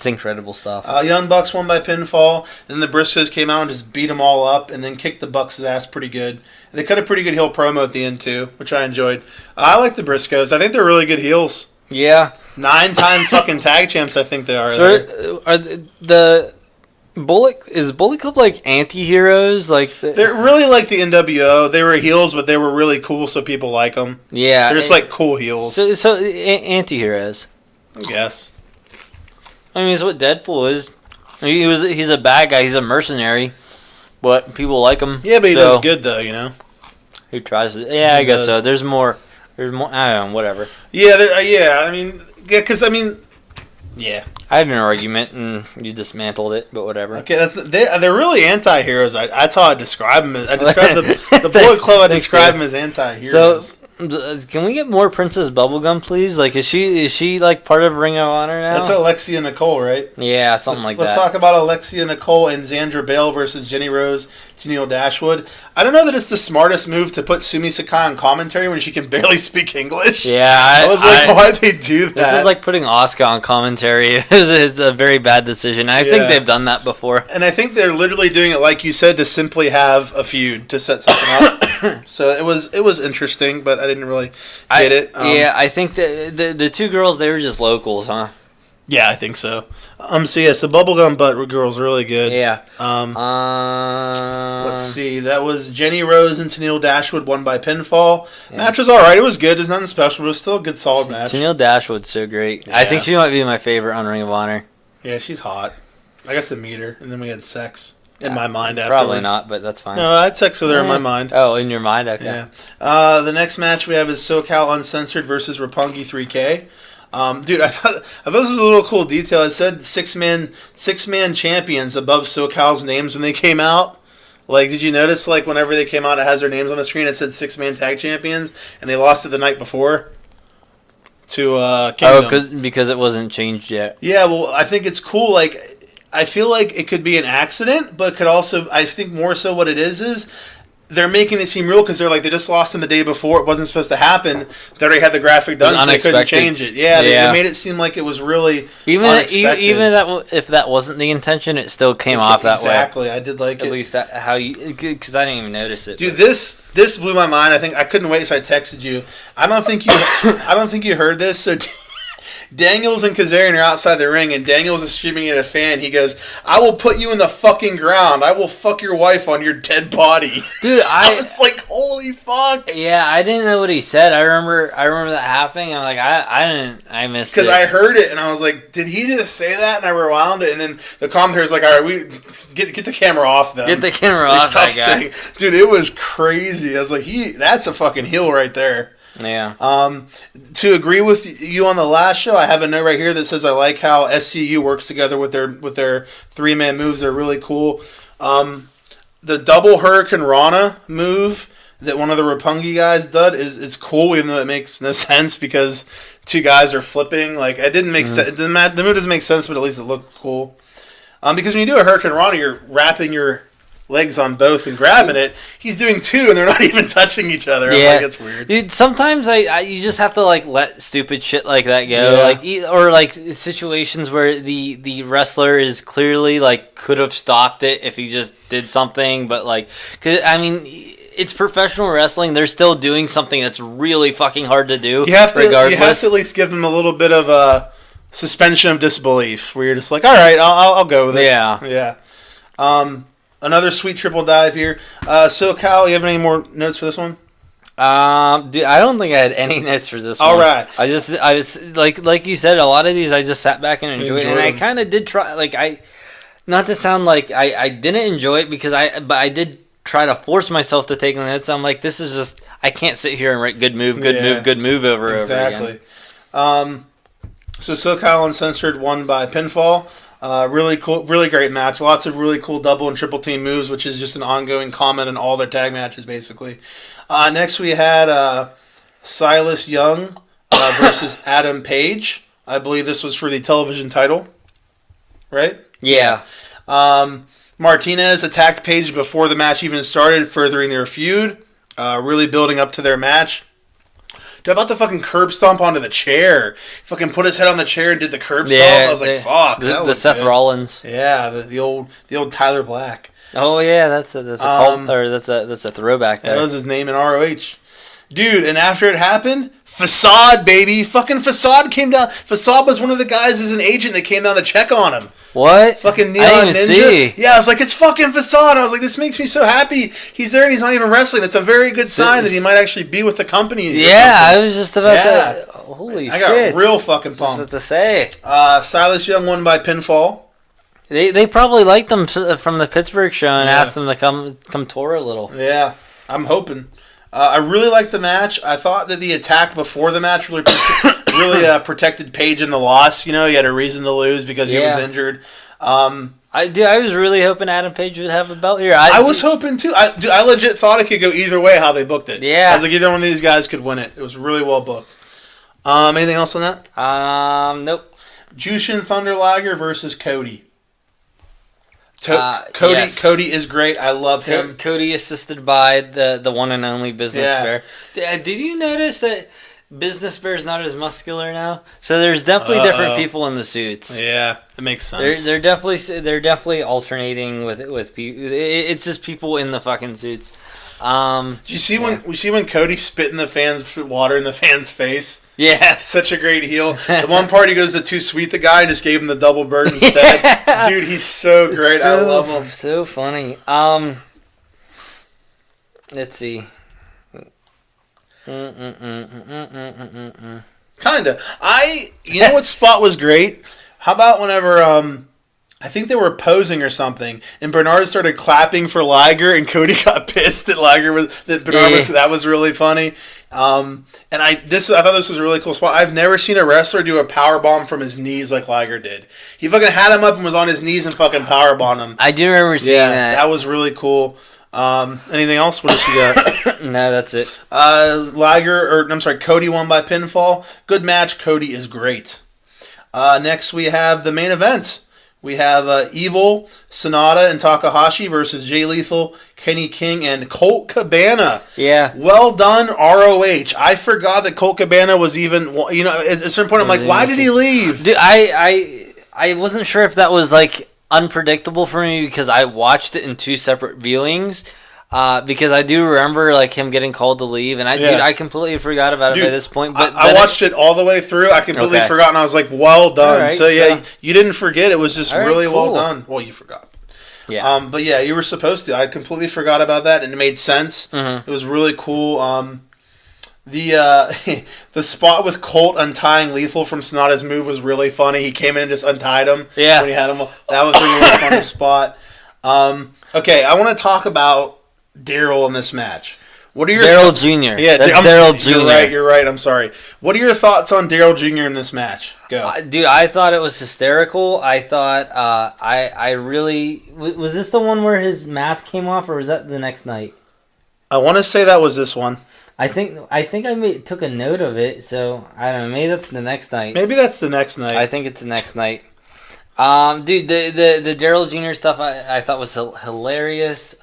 incredible stuff. Young Bucks won by pinfall, and then the Briscoes came out and just beat them all up and then kicked the Bucks' ass pretty good. And they cut a pretty good heel promo at the end too, which I enjoyed. I like the Briscoes. I think they're really good heels. Yeah. 9-time fucking tag champs, I think they are. So are the Bullet Club like anti-heroes? Like they're really like the NWO. They were heels, but they were really cool, so people like them. Yeah, they're just like cool heels. So anti-heroes, I guess. I mean, it's what Deadpool is. He's a bad guy. He's a mercenary, but people like him. Yeah, but he does good though, you know. Who tries to? Yeah, I guess so. There's more. I don't know. Whatever. Yeah, yeah. I mean, because yeah. I had an argument and you dismantled it, but whatever. Okay, they're really anti-heroes. That's how I describe them. I describe the Bullet Club. I describe them as anti-heroes. So, can we get more Princess Bubblegum, please? Like, is she like part of Ring of Honor now? That's Alexia Nicole, right? Yeah, something like that. Let's talk about Alexia Nicole and Xandra Bale versus Jenny Rose, Tennille Dashwood. I don't know that it's the smartest move to put Sumi Sakai on commentary when she can barely speak English. Yeah, I was like, why'd they do that? This is like putting Asuka on commentary. It's a very bad decision. I think they've done that before. And I think they're literally doing it, like you said, to simply have a feud to set something up. So it was interesting, but I didn't really get it. I think the two girls, they were just locals, huh? Yeah, I think so. So Bubblegum Butt Girl's really good. Yeah. Let's see. That was Jenny Rose and Tennille Dashwood won by pinfall. Yeah. Match was alright. It was good. There's nothing special, but it was still a good, solid match. Tennille Dashwood's so great. Yeah. I think she might be my favorite on Ring of Honor. Yeah, she's hot. I got to meet her, and then we had sex. In my mind afterwards. Probably not, but that's fine. No, I had sex with her in my mind. Oh, in your mind? Okay. Yeah. The next match we have is SoCal Uncensored versus Roppongi 3K. Dude, I thought this was a little cool detail. It said six man champions above SoCal's names when they came out. Like, did you notice, like, whenever they came out, it has their names on the screen, it said 6-man tag champions, and they lost it the night before to Kingdom. Oh, because it wasn't changed yet. Yeah, well, I think it's cool, like... I feel like it could be an accident, but could also, I think more so what it is they're making it seem real because they're like, they just lost him the day before. It wasn't supposed to happen. They already had the graphic done, so they couldn't change it. Yeah, they made it seem like it was really unexpected. Even if that wasn't the intention, it still came off that way. Exactly, I did like it. At least that how you, because I didn't even notice it. Dude, this blew my mind. I couldn't wait, so I texted you. I don't think you heard this. So. Daniels and Kazarian are outside the ring, and Daniels is screaming at a fan. He goes, "I will put you in the fucking ground. I will fuck your wife on your dead body." Dude, I was like, holy fuck. Yeah, I didn't know what he said. I remember that happening. I'm like, I missed it. Because I heard it, and I was like, did he just say that? And I rewound it, and then the commentator's like, all right, we get the camera off them. Get the camera off that guy. Dude, it was crazy. I was like, that's a fucking heel right there. Yeah. To agree with you on the last show, I have a note right here that says I like how SCU works together with their 3-man moves. They're really cool. The double Hurricane Rana move that one of the Roppongi guys did it's cool, even though it makes no sense because two guys are flipping. Like, it didn't make sense. The move doesn't make sense, but at least it looked cool. Because when you do a Hurricane Rana, you're wrapping your legs on both and grabbing it. He's doing two, and they're not even touching each other. Yeah. I'm like, it's weird. Dude, sometimes you just have to like let stupid shit like that go. Yeah. Or like situations where the wrestler is clearly like could have stopped it if he just did something, but like, 'cause, I mean, it's professional wrestling. They're still doing something that's really fucking hard to do. You have to at least give them a little bit of a suspension of disbelief, where you're just like, all right, I'll go with it. Yeah. Yeah. Another sweet triple dive here. SoCal, you have any more notes for this one? Dude, I don't think I had any notes for this one. All right. I was like you said, a lot of these I just sat back and enjoyed and I kind of did try, not to sound like I didn't enjoy it because I did try to force myself to take notes. I'm like, this is just, I can't sit here and write good move over and over again. So SoCal Uncensored won by pinfall. Really cool, really great match. Lots of really cool double and triple team moves, which is just an ongoing comment in all their tag matches, basically. Next we had Silas Young versus Adam Page. I believe this was for the television title, right? Yeah. Martinez attacked Page before the match even started, furthering their feud, really building up to their match. Dude, about the fucking curb stomp onto the chair. Fucking put his head on the chair and did the curb stomp. I was like, fuck. The Seth Rollins. Yeah, the old Tyler Black. Oh yeah, that's a cult, or that's a throwback there. That was his name in ROH. Dude, and after it happened, Facade, baby. Fucking Facade came down. Facade was one of the guys as an agent that came down to check on him. What? Fucking Neon Ninja. See. Yeah, I was like, it's fucking Facade. I was like, this makes me so happy. He's there and he's not even wrestling. It's a very good sign that he might actually be with the company. Yeah, I was just about to. Holy shit. I got real fucking pumped. Just what to say. Silas Young won by pinfall. They probably liked them from the Pittsburgh show and asked them to come tour a little. Yeah, I'm hoping. I really liked the match. I thought that the attack before the match really protected Page in the loss. You know, he had a reason to lose because he was injured. I was really hoping Adam Page would have a belt here. I was hoping too. I legit thought it could go either way how they booked it. Yeah. I was like, either one of these guys could win it. It was really well booked. Anything else on that? Nope. Jushin Thunder Liger versus Cody. Cody is great. I love him. Cody assisted by the one and only Business Bear. Did you notice that Business Bear's not as muscular now? So there's definitely different people in the suits. Yeah, it makes sense. They're definitely alternating with people. It's just people in the fucking suits. Do you see when Cody spit in the fans, put water in the fan's face? Yeah, such a great heel. The one part he goes to Too Sweet the guy and just gave him the double bird instead. Yeah. Dude, he's so great. I love him. So funny. Let's see. Kinda. You know what spot was great? How about whenever I think they were posing or something, and Bernard started clapping for Liger, and Cody got pissed that that was really funny. And I thought this was a really cool spot. I've never seen a wrestler do a power bomb from his knees like Liger did. He fucking had him up and was on his knees and fucking power bombed him. I do remember seeing that. That was really cool. Anything else? What else you got? No, that's it. Cody won by pinfall. Good match. Cody is great. Next we have the main event. We have Evil, Sonata, and Takahashi versus Jay Lethal, Kenny King, and Colt Cabana. Yeah. Well done, ROH. I forgot that Colt Cabana was even, at a certain point, I'm like, why did he leave? Dude, I wasn't sure if that was, unpredictable for me because I watched it in two separate viewings. Because I do remember him getting called to leave, and I completely forgot about it by this point. But I watched it all the way through. I completely forgot, and I was like, "Well done." Right, so you didn't forget. It was just really well done. Well, you forgot. Yeah. But yeah, you were supposed to. I completely forgot about that, and it made sense. Mm-hmm. It was really cool. The spot with Colt untying Lethal from Sonata's move was really funny. He came in and just untied him. Yeah. When he had him, that was a really funny spot. Okay, I want to talk about Daryl in this match. What are your Daryl Jr.? Yeah, that's Daryl Jr. You're right. I'm sorry. What are your thoughts on Daryl Jr. in this match? Go, dude. I thought it was hysterical. I thought I really was this the one where his mask came off, or was that the next night? I want to say that was this one. I think I took a note of it, so I don't know. Maybe that's the next night. Maybe that's the next night. I think it's the next night. Dude, the Daryl Jr. stuff I thought was hilarious.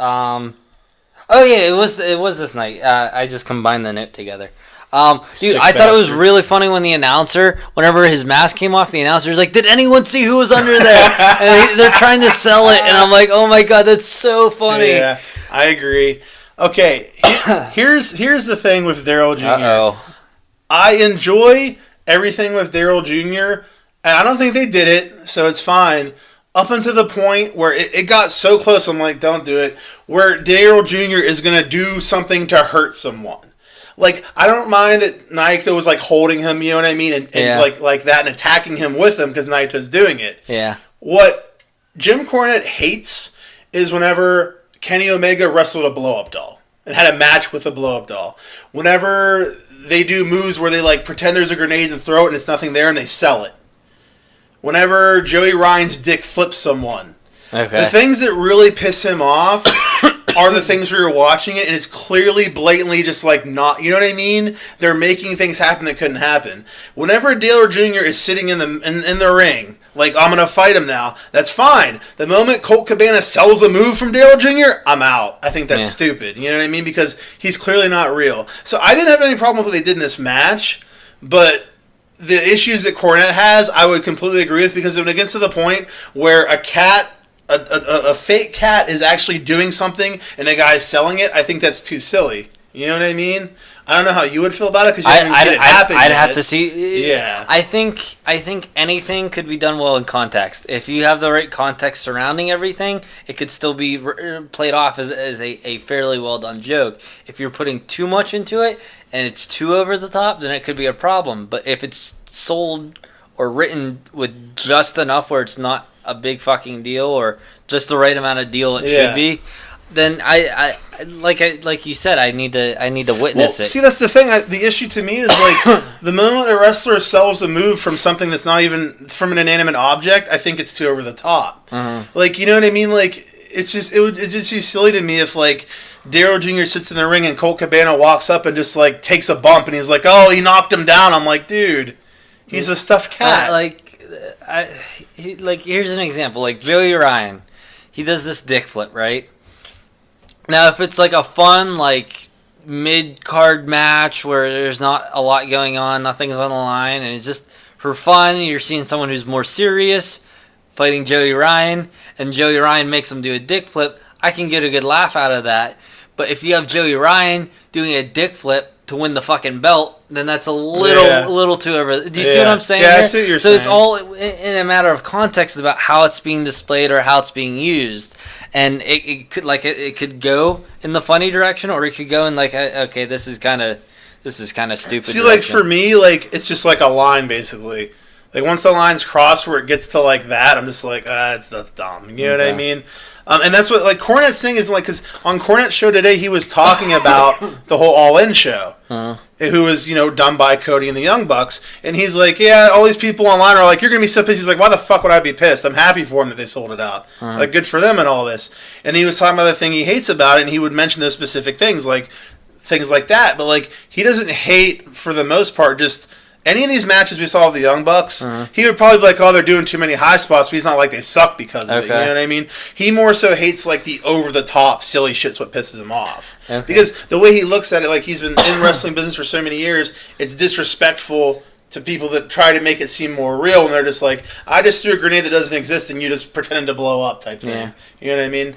Oh yeah, it was this night. I just combined the note together. Dude, I thought it was really funny when the announcer, whenever his mask came off, the announcer's like, "Did anyone see who was under there?" And they're trying to sell it, and I'm like, "Oh my god, that's so funny." Yeah, I agree. Okay, here's the thing with Daryl Jr. Uh-oh. I enjoy everything with Daryl Jr., and I don't think they did it, so it's fine. up until the point where it got so close, I'm like, don't do it, where Dale Jr. is going to do something to hurt someone. Like, I don't mind that Naito was, like, holding him, you know what I mean, and like that, and attacking him with him because Naito's doing it. Yeah. What Jim Cornette hates is whenever Kenny Omega wrestled a blow-up doll and had a match with a blow-up doll. Whenever they do moves where they, like, pretend there's a grenade and throw it and it's nothing there and they sell it. Whenever Joey Ryan's dick flips someone. Okay. The things that really piss him off are the things where you're watching it and it's clearly, blatantly just like not, you know what I mean? They're making things happen that couldn't happen. Whenever Dale Jr. is sitting in the ring, like, I'm going to fight him now, that's fine. The moment Colt Cabana sells a move from Dale Jr., I'm out. I think that's stupid, you know what I mean? Because he's clearly not real. So I didn't have any problem with what they did in this match, but the issues that Cornette has, I would completely agree with, because when it gets to the point where a cat, a fake cat is actually doing something and the guy's selling it, I think that's too silly. You know what I mean? I don't know how you would feel about it because you haven't seen it happen I'd yet. have to see. Yeah. I think anything could be done well in context. If you have the right context surrounding everything, it could still be played off as a fairly well done joke. If you're putting too much into it and it's too over the top, then it could be a problem. But if it's sold or written with just enough where it's not a big fucking deal or just the right amount of deal it should be, then I like you said, I need to witness it. See, that's the thing. The issue to me is like the moment a wrestler sells a move from something that's not even from an inanimate object, I think it's too over the top. Like, you know what I mean? Like, it's just be silly to me if like Daryl Jr. sits in the ring and Colt Cabana walks up and just like takes a bump and he's like, oh, he knocked him down. I'm like, dude, he's a stuffed cat. Here's an example. Like Joey Ryan, he does this dick flip, right? Now, if it's like a fun, like, mid-card match where there's not a lot going on, nothing's on the line, and it's just for fun, you're seeing someone who's more serious fighting Joey Ryan, and Joey Ryan makes him do a dick flip, I can get a good laugh out of that. But if you have Joey Ryan doing a dick flip to win the fucking belt, then that's a little too over. Do you see what I'm saying? Yeah, I see what you're saying. So saying. it's all in a matter of context about how it's being displayed or how it's being used. And it could go in the funny direction, or it could go in like, okay, this is kind of stupid. See, like for me, like it's just like a line basically. Like once the line's crossed where it gets to like that, I'm just like, that's dumb. You know what I mean? And that's what like Cornette's thing is like, because on Cornette's show today, he was talking about the whole All In show, who was done by Cody and the Young Bucks, and he's like, yeah, all these people online are like, you're gonna be so pissed. He's like, why the fuck would I be pissed? I'm happy for them that they sold it out. Like, good for them and all this. And he was talking about the thing he hates about it, and he would mention those specific things like that. But like, he doesn't hate for the most part just. Any of these matches we saw of the Young Bucks, he would probably be like, oh, they're doing too many high spots, but he's not like they suck because of it. You know what I mean? He more so hates like the over-the-top silly shit's what pisses him off. Because the way he looks at it, like he's been in wrestling business for so many years, it's disrespectful to people that try to make it seem more real, and they're just like, I just threw a grenade that doesn't exist, and you just pretended to blow up type thing. Yeah. You know what I mean?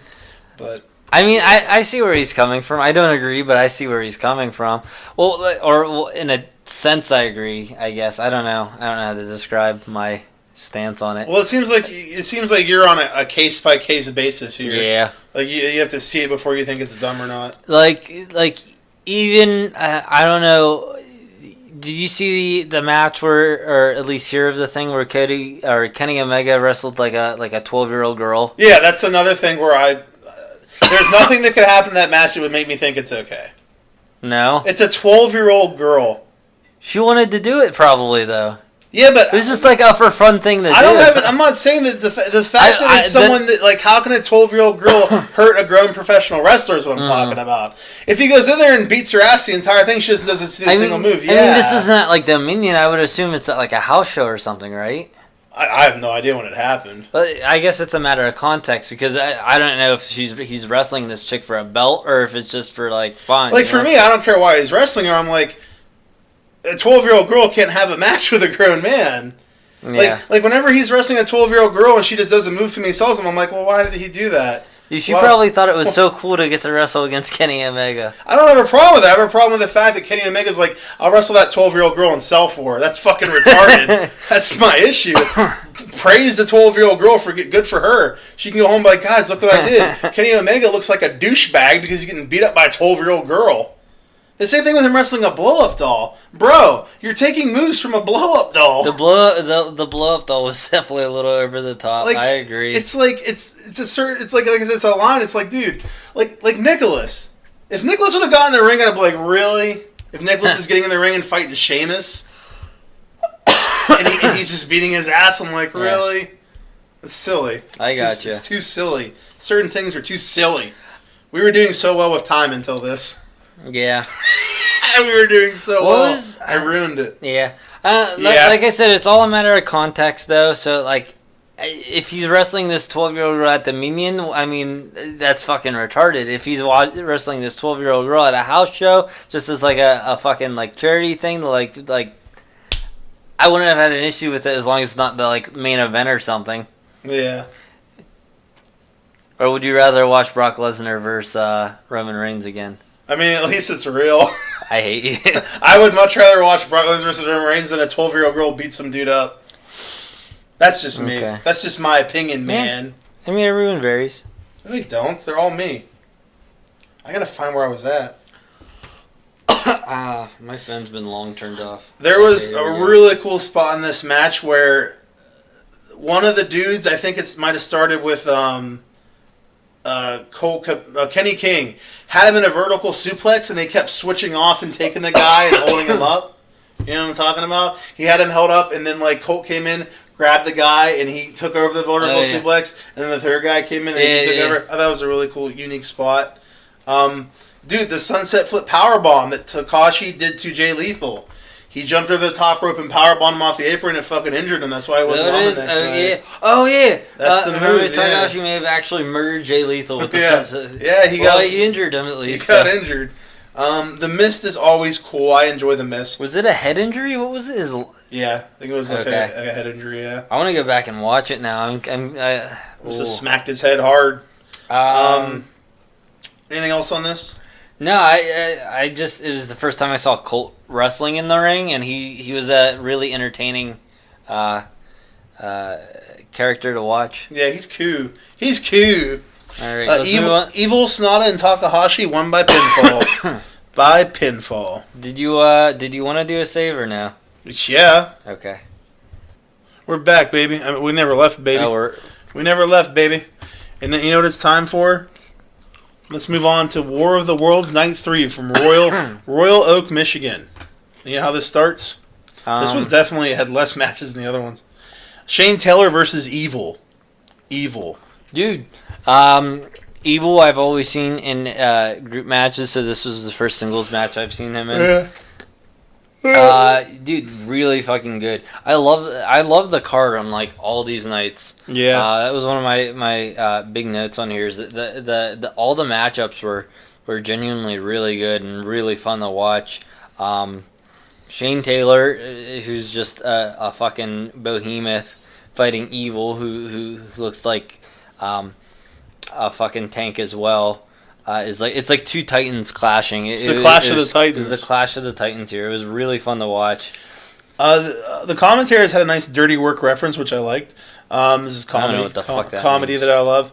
But... I mean, I see where he's coming from. I don't agree, but I see where he's coming from. Well, in a sense, I agree. I guess I don't know how to describe my stance on it. Well, it seems like you're on a case by case basis here. Yeah, like you have to see it before you think it's dumb or not. Like even I don't know. Did you see the match or at least hear of the thing where Kenny Omega wrestled like a 12-year-old girl? Yeah, that's another thing where there's nothing that could happen in that match that would make me think it's okay. No? It's a 12-year-old girl. She wanted to do it probably, though. Yeah, but... It was just like a for fun thing to do. I'm not saying that the fact that it's someone that... Like, how can a 12-year-old girl hurt a grown professional wrestler is what I'm talking about. If he goes in there and beats her ass the entire thing, she just doesn't do a single move. Yeah. I mean, this isn't like Dominion. I would assume it's at like a house show or something, right? I have no idea when it happened. But I guess it's a matter of context because I don't know if he's wrestling this chick for a belt or if it's just for like fun. Like for me, I don't care why he's wrestling her. I'm like, a 12-year-old girl can't have a match with a grown man. Yeah. Like whenever he's wrestling a 12-year-old girl and she just doesn't move to me, sells him, I'm like, well, why did he do that? She probably thought it was so cool to get to wrestle against Kenny Omega. I don't have a problem with that. I have a problem with the fact that Kenny Omega's like, I'll wrestle that 12-year-old girl and sell for her. That's fucking retarded. That's my issue. Praise the 12-year-old girl for good for her. She can go home and be like, guys, look what I did. Kenny Omega looks like a douchebag because he's getting beat up by a 12-year-old girl. The same thing with him wrestling a blow-up doll. Bro, you're taking moves from a blow-up doll. The blow-up doll was definitely a little over the top. Like, I agree. It's like it's a certain. It's like I said, it's a line. It's like, dude, like Nicholas. If Nicholas would have gotten in the ring, I'd be like, really? If Nicholas is getting in the ring and fighting Sheamus, and he's just beating his ass, I'm like, really? It's silly. I got you. It's too silly. Certain things are too silly. We were doing so well with time until this. Yeah. We were doing so well. I ruined it. Yeah. Like I said, it's all a matter of context, though. So, like, if he's wrestling this 12-year-old girl at the Minion, I mean, that's fucking retarded. If he's wrestling this 12-year-old girl at a house show, just as, like, a fucking, like, charity thing, like, I wouldn't have had an issue with it as long as it's not the, like, main event or something. Yeah. Or would you rather watch Brock Lesnar versus Roman Reigns again? I mean, at least it's real. I hate you. I would much rather watch Brock Lesnar versus Roman Reigns than a 12-year-old girl beat some dude up. That's just me. Okay. That's just my opinion, man. I mean, everyone varies. They don't. They're all me. I gotta find where I was at. My phone's been long turned off. There was a really cool spot in this match where one of the dudes, I think it might have started with Kenny King, had him in a vertical suplex, and they kept switching off and taking the guy and holding him up. You know what I'm talking about? He had him held up, and then like Colt came in, grabbed the guy, and he took over the vertical suplex, and then the third guy came in and he took over. I thought it was a really cool, unique spot. Dude, the sunset flip powerbomb that Takashi did to Jay Lethal. He jumped over the top rope and powerbombed him off the apron and fucking injured him. That's why he wasn't on the next night. Yeah. Oh, yeah. That's the move, Takashi may have actually murdered Jay Lethal with the sunset. Yeah, he injured him at least. He got injured. The Mist is always cool. I enjoy the Mist. Was it a head injury? What was it? Yeah, I think it was like a head injury, yeah. I want to go back and watch it now. Just smacked his head hard. Anything else on this? No, I just, it was the first time I saw Colt wrestling in the ring, and he was a really entertaining character to watch. Yeah, he's cool. He's cool. All right, let's move on. Evil, Sonata, and Takahashi won by pinfall. By pinfall. Did you want to do a save or no? Yeah. Okay. We're back, baby. I mean, we never left, baby. We never left, baby. And then, you know what it's time for? Let's move on to War of the Worlds Night 3 from Royal Oak, Michigan. You know how this starts? This was definitely had less matches than the other ones. Shane Taylor versus Evil. Dude, Evil I've always seen in group matches, so this was the first singles match I've seen him in. Dude, really fucking good. I love the card on like all these nights. Yeah, that was one of my big notes on here. Is that the all the matchups were genuinely really good and really fun to watch. Shane Taylor, who's just a fucking behemoth, fighting Evil, who looks like a fucking tank as well. It's like two Titans clashing. It's the Clash of the Titans. It was the Clash of the Titans here. It was really fun to watch. The commentators had a nice dirty work reference, which I liked. This is comedy. I don't know what the fuck that comedy means. that I love.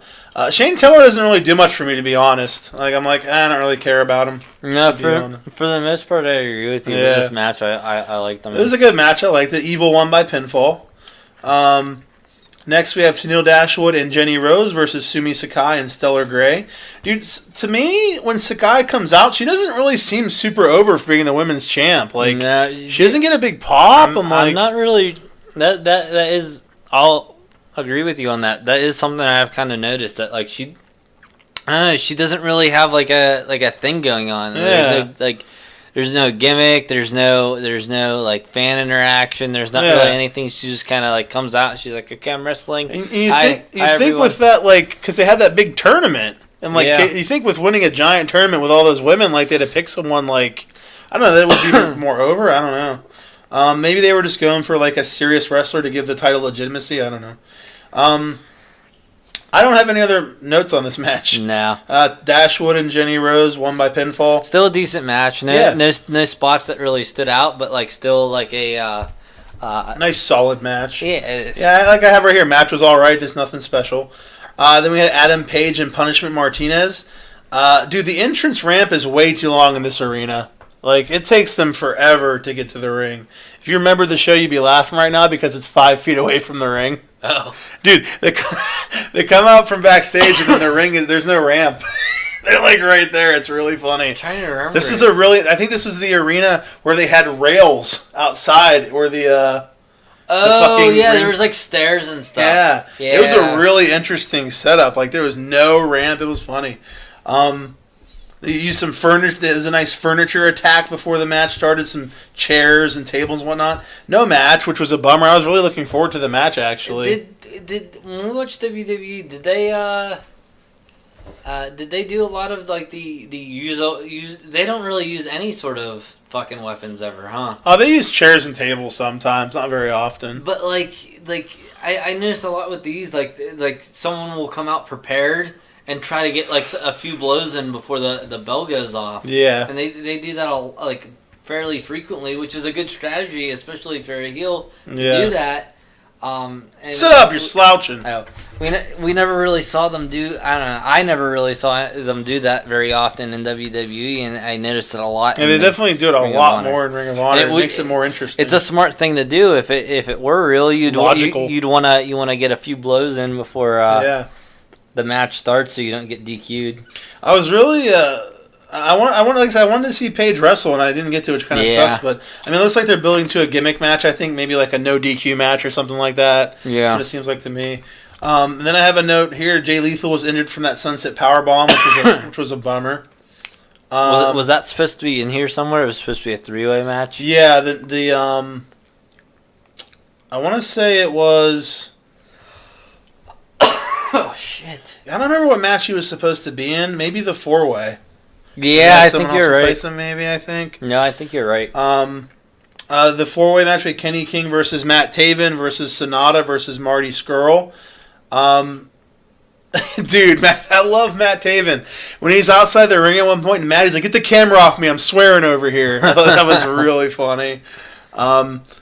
Shane Taylor doesn't really do much for me, to be honest. Like I don't really care about him. No, for the most part, I agree with you. Yeah. This match, I liked them. It was a good match. I liked it. Evil won by pinfall. Next, we have Tennille Dashwood and Jenny Rose versus Sumi Sakai and Stellar Grey. Dude, to me, when Sakai comes out, she doesn't really seem super over for being the women's champ. Like, she doesn't get a big pop. I'm not really. That is. I'll agree with you on that. That is something I have kind of noticed, that like she doesn't really have like a thing going on. Yeah. There's no gimmick. There's no like fan interaction. There's not really anything. She just kind of like comes out. And she's like, okay, I'm wrestling. And you think with that, like, because they had that big tournament, and like you think with winning a giant tournament with all those women, like they'd have picked someone like, I don't know, that would be more over. I don't know. Maybe they were just going for like a serious wrestler to give the title legitimacy. I don't know. I don't have any other notes on this match. No. Dashwood and Jenny Rose won by pinfall. Still a decent match. No spots that really stood out, but like still like a nice solid match. Yeah. Like I have right here. Match was all right, just nothing special. Then we had Adam Page and Punishment Martinez. Dude, the entrance ramp is way too long in this arena. Like, it takes them forever to get to the ring. If you remember the show, you'd be laughing right now because it's 5 feet away from the ring. Oh. Dude, they come out from backstage and then the ring, there's no ramp. They're like right there. It's really funny. I'm trying to remember. I think this is the arena where they had rails outside where the there was like stairs and stuff. Yeah. It was a really interesting setup. Like, there was no ramp. It was funny. They used some furniture. There was a nice furniture attack before the match started. Some chairs and tables and whatnot. No match, which was a bummer. I was really looking forward to the match, actually. Did when we watched WWE, did they do a lot of like the use? They don't really use any sort of fucking weapons ever, huh? Oh, they use chairs and tables sometimes, not very often. But like I noticed a lot with these. Like someone will come out prepared and try to get like a few blows in before the bell goes off. Yeah. And they do that like fairly frequently, which is a good strategy, especially if you're a heel to do that. Sit up, you're slouching. Oh, we never really saw them do. I don't know. I never really saw them do that very often in WWE, and I noticed it a lot. Yeah, they definitely do it a lot more in Ring of Honor. It makes it more interesting. It's a smart thing to do. If it were real, you'd want to get a few blows in before the match starts, so you don't get DQ'd. I was really I wanted to see Paige wrestle, and I didn't get to, which kind of sucks. But I mean, it looks like they're building to a gimmick match. I think maybe like a no DQ match or something like that. Yeah, that's what it seems like to me. And then I have a note here: Jay Lethal was injured from that Sunset Powerbomb, which was a bummer. Was that supposed to be in here somewhere? It was supposed to be a 3-way match. Yeah, I want to say it was. Oh shit! I don't remember what match he was supposed to be in. Maybe the 4-way. Yeah, I think you're right. Him, maybe I think. No, I think you're right. The 4-way match with Kenny King versus Matt Taven versus Sonata versus Marty Scurll. Dude, I love Matt Taven. When he's outside the ring at one point, and Matt, he's like, "Get the camera off me! I'm swearing over here." That was really funny.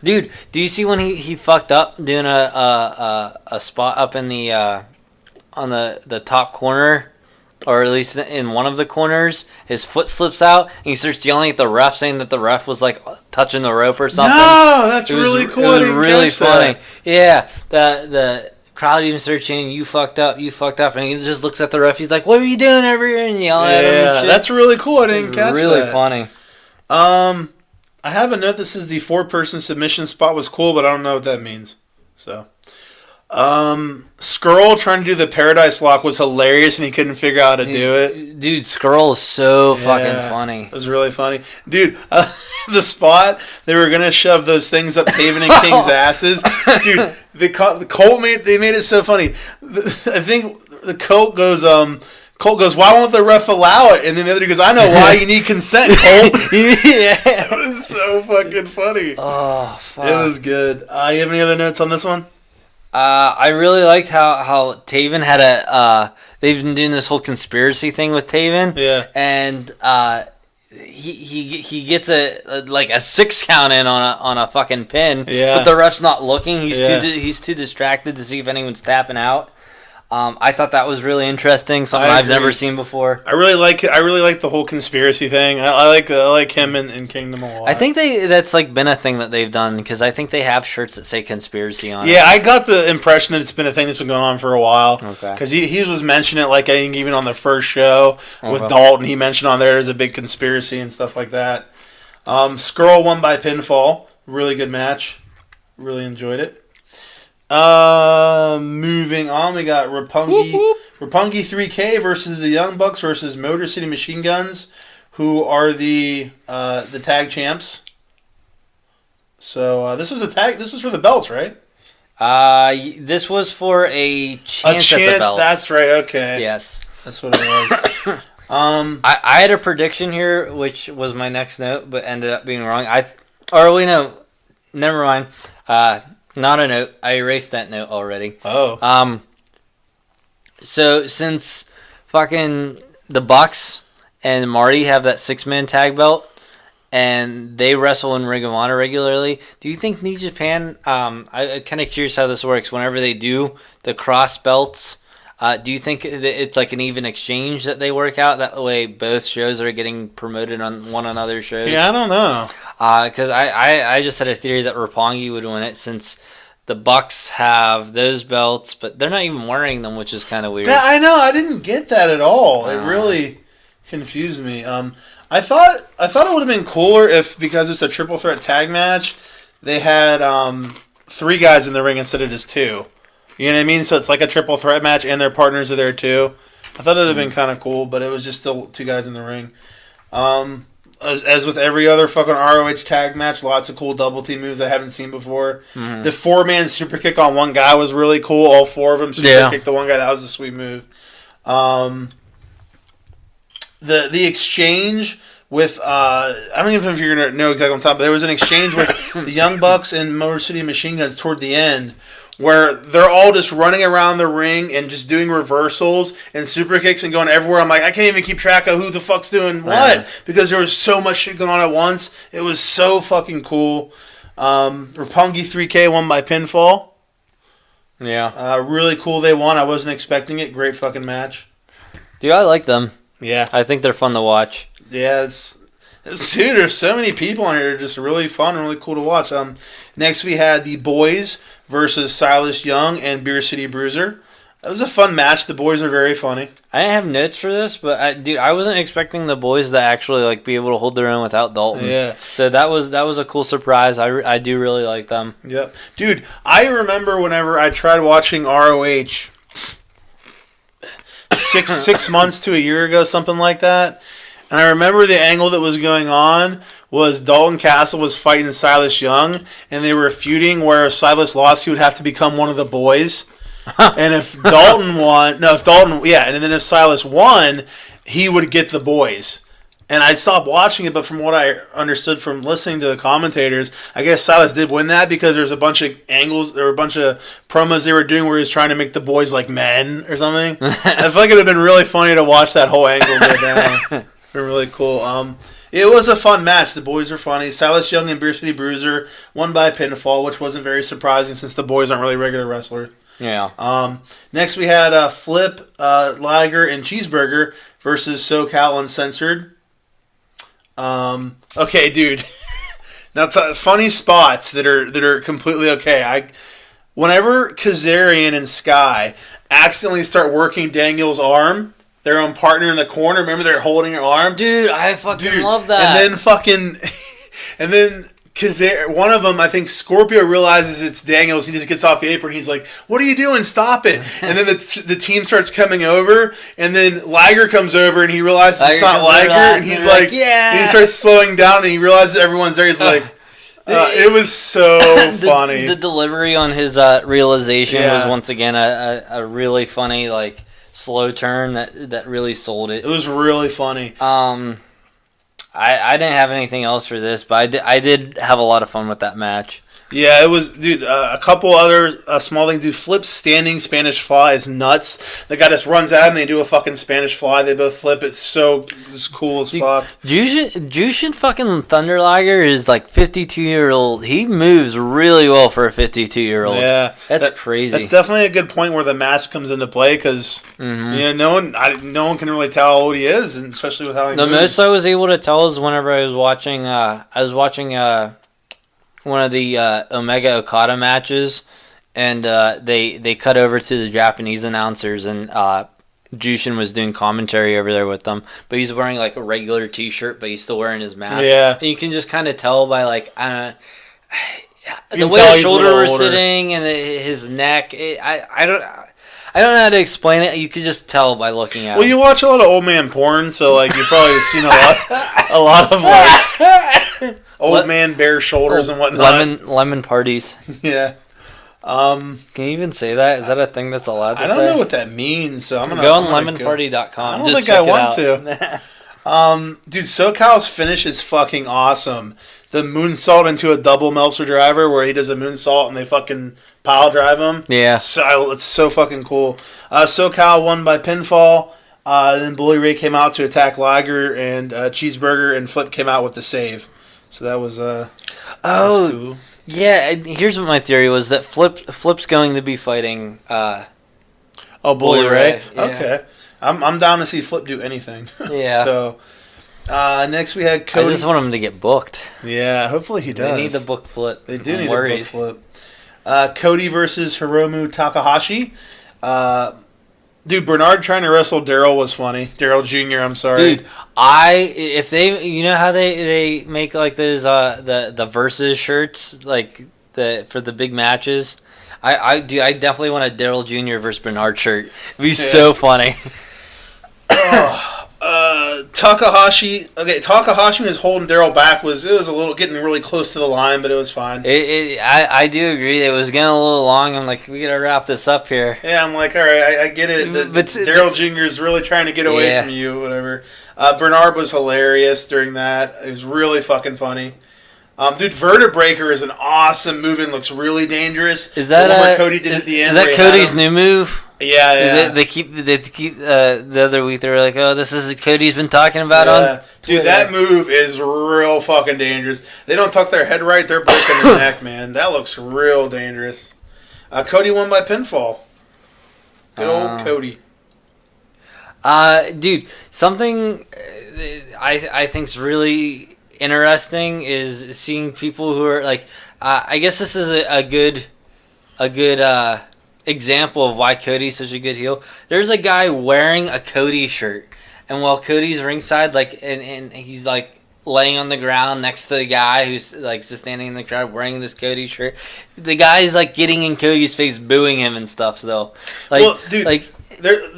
Dude, do you see when he fucked up doing a spot up in the on the top corner? Or at least in one of the corners, his foot slips out, and he starts yelling at the ref, saying that the ref was like touching the rope or something. No, that's really cool. It was really funny. Yeah, the crowd even started chanting, "You fucked up, you fucked up," and he just looks at the ref. He's like, "What are you doing over here?" and yelling at him. And shit. That's really cool. I didn't catch that. Really funny. I have a note that says the 4-person submission spot was cool, but I don't know what that means. So. Scurll trying to do the Paradise Lock was hilarious, and he couldn't figure out how to do it. Dude, Scurll is so fucking funny. It was really funny. Dude, the spot, they were going to shove those things up Taven and King's asses. Dude, the Colt made it so funny. I think the Colt goes, "Why won't the ref allow it?" And then the other dude goes, "I know why, you need consent, Colt." Yeah. It was so fucking funny. Oh, fuck. It was good. You have any other notes on this one? I really liked how Taven had they've been doing this whole conspiracy thing with Taven. Yeah. And he gets a 6 count in on a fucking pin. Yeah. But the ref's not looking. He's too distracted to see if anyone's tapping out. I thought that was really interesting. Something I've never seen before. I really like the whole conspiracy thing. I like him in Kingdom a lot. I think that's like been a thing that they've done because I think they have shirts that say conspiracy on it. Yeah, I got the impression that it's been a thing that's been going on for a while. Okay. Because he was mentioning it, like I think even on the first show with Dalton, he mentioned on there's a big conspiracy and stuff like that. Scurll won by pinfall. Really good match. Really enjoyed it. Moving on, we got Roppongi 3K versus the Young Bucks versus Motor City Machine Guns, who are the tag champs. So this was This was for the belts, right? This was for a chance at the belts. That's right. Okay. Yes, that's what it was. I had a prediction here, which was my next note, but ended up being wrong. Never mind. Not a note. I erased that note already. Oh. So since fucking the Bucks and Marty have that 6-man tag belt, and they wrestle in Ring of Honor regularly, do you think New Japan? I'm kind of curious how this works. Whenever they do the cross belts, do you think that it's like an even exchange that they work out? That way, both shows are getting promoted on one another's shows. Yeah, I don't know. Because I just had a theory that Roppongi would win it since the Bucks have those belts, but they're not even wearing them, which is kind of weird. I know. I didn't get that at all. It really confused me. I thought it would have been cooler if, because it's a triple threat tag match, they had 3 guys in the ring instead of just 2. You know what I mean? So it's like a triple threat match, and their partners are there too. I thought it would have been kind of cool, but it was just still 2 guys in the ring. As with every other fucking ROH tag match, lots of cool double team moves I haven't seen before. Mm-hmm. The 4-man super kick on one guy was really cool. All 4 of them super kicked the one guy. That was a sweet move. The exchange with I don't even know if you're gonna know exactly on top, but there was an exchange with the Young Bucks and Motor City Machine Guns toward the end, where they're all just running around the ring and just doing reversals and super kicks and going everywhere. I'm like, I can't even keep track of who the fuck's doing what, because there was so much shit going on at once. It was so fucking cool. Roppongi 3K won by pinfall. Yeah. Really cool they won. I wasn't expecting it. Great fucking match. Dude, I like them. Yeah. I think they're fun to watch. Yeah, dude, there's so many people on here. Just really fun and really cool to watch. Next we had the Boys versus Silas Young and Beer City Bruiser. That was a fun match. The Boys are very funny. I didn't have notes for this, but I wasn't expecting the Boys to actually like be able to hold their own without Dalton. Yeah. So that was a cool surprise. I do really like them. Yep. Dude, I remember whenever I tried watching ROH 6 months to a year ago, something like that. And I remember the angle that was going on was Dalton Castle was fighting Silas Young, and they were feuding where if Silas lost, he would have to become one of the Boys. And if Dalton won, and then if Silas won, he would get the Boys. And I stopped watching it, but from what I understood from listening to the commentators, I guess Silas did win that because there's a bunch of angles, there were a bunch of promos they were doing where he was trying to make the Boys like men or something. I feel like it would have been really funny to watch that whole angle go down. Been really cool. It was a fun match. The Boys were funny. Silas Young and Beer City Bruiser won by pinfall, which wasn't very surprising since the Boys aren't really regular wrestlers. Yeah. Next we had Flip, Liger, and Cheeseburger versus SoCal Uncensored. Okay, dude. Now, funny spots that are completely okay. Whenever Kazarian and Sky accidentally start working Daniel's arm, their own partner in the corner, remember they're holding her arm? Dude, I fucking love that. And then one of them, I think Scorpio realizes it's Daniels. He just gets off the apron. He's like, "What are you doing? Stop it!" And then the team starts coming over, and then Liger comes over, and he realizes it's not Liger, and he's like, "Yeah!" And he starts slowing down, and he realizes everyone's there. He's like, it was so funny. The delivery on his realization was once again a really funny slow turn that really sold it. It was really funny. I didn't have anything else for this, but I did have a lot of fun with that match. Yeah, it was, dude. A couple other small things. Dude, Flip's standing Spanish fly is nuts. The guy just runs out and they do a fucking Spanish fly. They both flip. It's cool as fuck. Jushin fucking Thunder Liger is 52-year-old. He moves really well for a 52-year-old. Yeah, that's crazy. That's definitely a good point where the mask comes into play because no one can really tell how old he is, and especially with how he moves. The most I was able to tell is whenever I was watching. One of the Omega Okada matches, and they cut over to the Japanese announcers, and Jushin was doing commentary over there with them, but he's wearing a regular t-shirt, but he's still wearing his mask. Yeah, and you can just kind of tell by the way his shoulder was sitting and his neck. I don't know how to explain it. You could just tell by looking at him. Well, you watch a lot of old man porn, so you've probably seen a lot of old man bare shoulders and whatnot. Lemon parties. Yeah. Can you even say that? Is that a thing that's allowed to say? I don't know what that means, so I'm gonna go on lemonparty.com. I don't think I want to. Dude, SoCal's finish is fucking awesome. moonsault into a double Meltzer driver where he does a moonsault and they fucking pile drive him. Yeah. So it's so fucking cool. SoCal won by pinfall. Then Bully Ray came out to attack Liger, and Cheeseburger and Flip came out with the save. So that was cool. Yeah. Here's what my theory was, that Flip's going to be fighting. Bully Ray. Yeah. Okay, I'm down to see Flip do anything. Yeah. So next we had Cody. I just want him to get booked. Yeah, hopefully he does. They need to book Flip. They do need to book Flip. Cody versus Hiromu Takahashi. Dude, Bernard trying to wrestle Daryl was funny. Daryl Jr., I'm sorry. Dude, if they, you know how they make like those the versus shirts like for the big matches. I definitely want a Daryl Jr. versus Bernard shirt. It'd be so funny. Takahashi. Okay, Takahashi was holding Daryl back. It was a little getting really close to the line, but it was fine. I do agree. It was getting a little long. I'm like, we gotta wrap this up here. Yeah, I'm like, all right, I get it. But Daryl Jr. is really trying to get away from you, whatever. Bernard was hilarious during that. It was really fucking funny. Dude, Vertebreaker is an awesome move and looks really dangerous. Is that what Cody did at the end? Is that Cody's new move? Yeah. They keep the other week they were like, oh, this is Cody's been talking about on Twitter. Dude, that move is real fucking dangerous. They don't tuck their head right, they're breaking their neck, man. That looks real dangerous. Cody won by pinfall. Good old Cody. Dude, something I think's really interesting is seeing people who are like, I guess this is a good example of why Cody's such a good heel. There's a guy wearing a Cody shirt, and while Cody's ringside, like, and he's like laying on the ground next to the guy who's like just standing in the crowd wearing this Cody shirt. The guy's like getting in Cody's face, booing him and stuff. So, like, well, dude, like.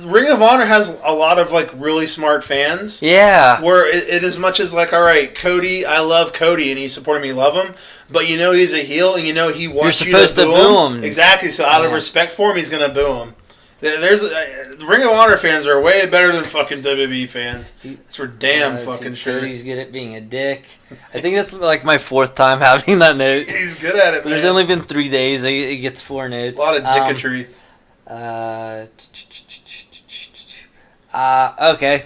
Ring of Honor has a lot of like really smart fans. Yeah. Where it as much as like, all right, Cody, I love Cody and he's supporting me, love him, but you know he's a heel and you know he wants you to boo him. Exactly. So out of respect for him, he's gonna boo him. There's Ring of Honor fans are way better than fucking WWE fans. It's for damn fucking sure. Cody's good at being a dick. I think that's like my fourth time having that note. He's good at it, man. There's only been 3 days. He gets 4 notes. A lot of dicketry. Okay.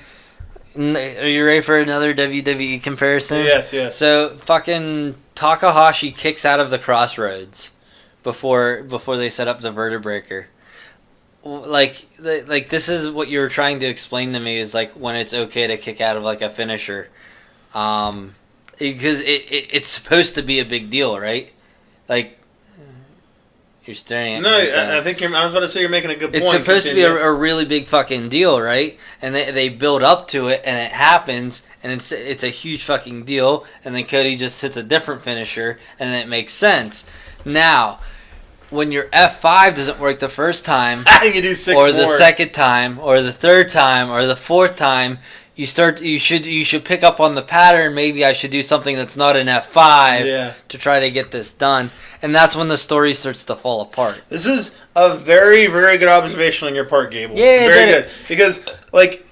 Are you ready for another WWE comparison? Yes. So, fucking Takahashi kicks out of the Crossroads before they set up the Vertebreaker. Like this is what you were trying to explain to me, is like when it's okay to kick out of like a finisher. Because it's supposed to be a big deal, right? Like, you're staring at me. No, I think I was about to say you're making a good point. It's supposed to be a really big fucking deal, right? And they build up to it, and it happens, and it's a huge fucking deal, and then Cody just hits a different finisher, and then it makes sense. Now, when your F5 doesn't work the first time, you do 6 or more. The second time, or the third time, or the fourth time, you should pick up on the pattern. Maybe I should do something that's not an F5 to try to get this done. And that's when the story starts to fall apart. This is a very, very good observation on your part, Gable. Yeah, very good. Because, like,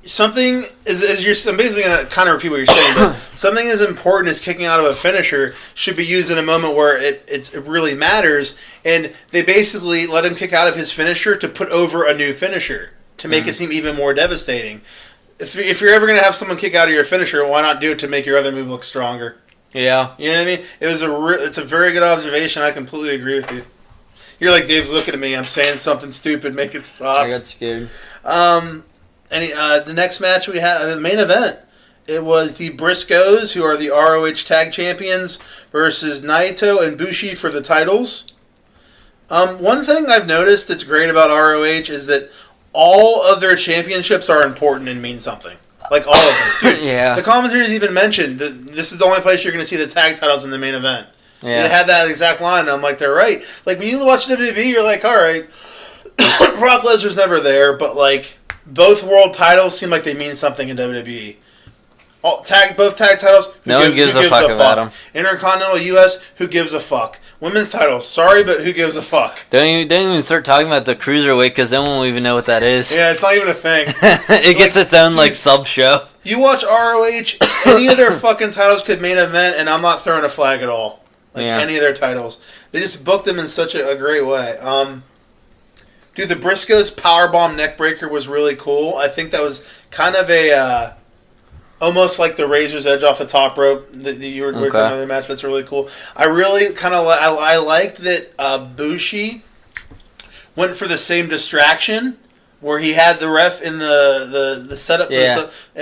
something I'm basically going to kind of repeat what you're saying, but something as important as kicking out of a finisher should be used in a moment where it really matters. And they basically let him kick out of his finisher to put over a new finisher to make it seem even more devastating. If you're ever going to have someone kick out of your finisher, why not do it to make your other move look stronger? Yeah. You know what I mean? It's a very good observation. I completely agree with you. You're like, Dave's looking at me. I'm saying something stupid. Make it stop. I got scared. The next match we had, the main event, it was the Briscoes, who are the ROH Tag Champions, versus Naito and Bushi for the titles. One thing I've noticed that's great about ROH is that all of their championships are important and mean something. Like, all of them. Dude, yeah. The commentators even mentioned that this is the only place you're going to see the tag titles in the main event. Yeah. They had that exact line, and I'm like, they're right. Like, when you watch WWE, you're like, all right, Brock Lesnar's never there, but, like, both world titles seem like they mean something in WWE. Both tag titles. No one gives a fuck about them. Intercontinental U.S. Who gives a fuck? Women's titles. Sorry, but who gives a fuck? Don't even start talking about the cruiserweight because then we won't even know what that is. Yeah, it's not even a thing. It gets its own sub show. You watch ROH, any of their fucking titles could main event, and I'm not throwing a flag at all. Any of their titles, they just booked them in such a great way. Dude, the Briscoes powerbomb neckbreaker was really cool. I think that was kind of a almost like the Razor's Edge off the top rope that you were talking about in the match. That's really cool. I really kind of I liked that Bushi went for the same distraction where he had the ref in the setup,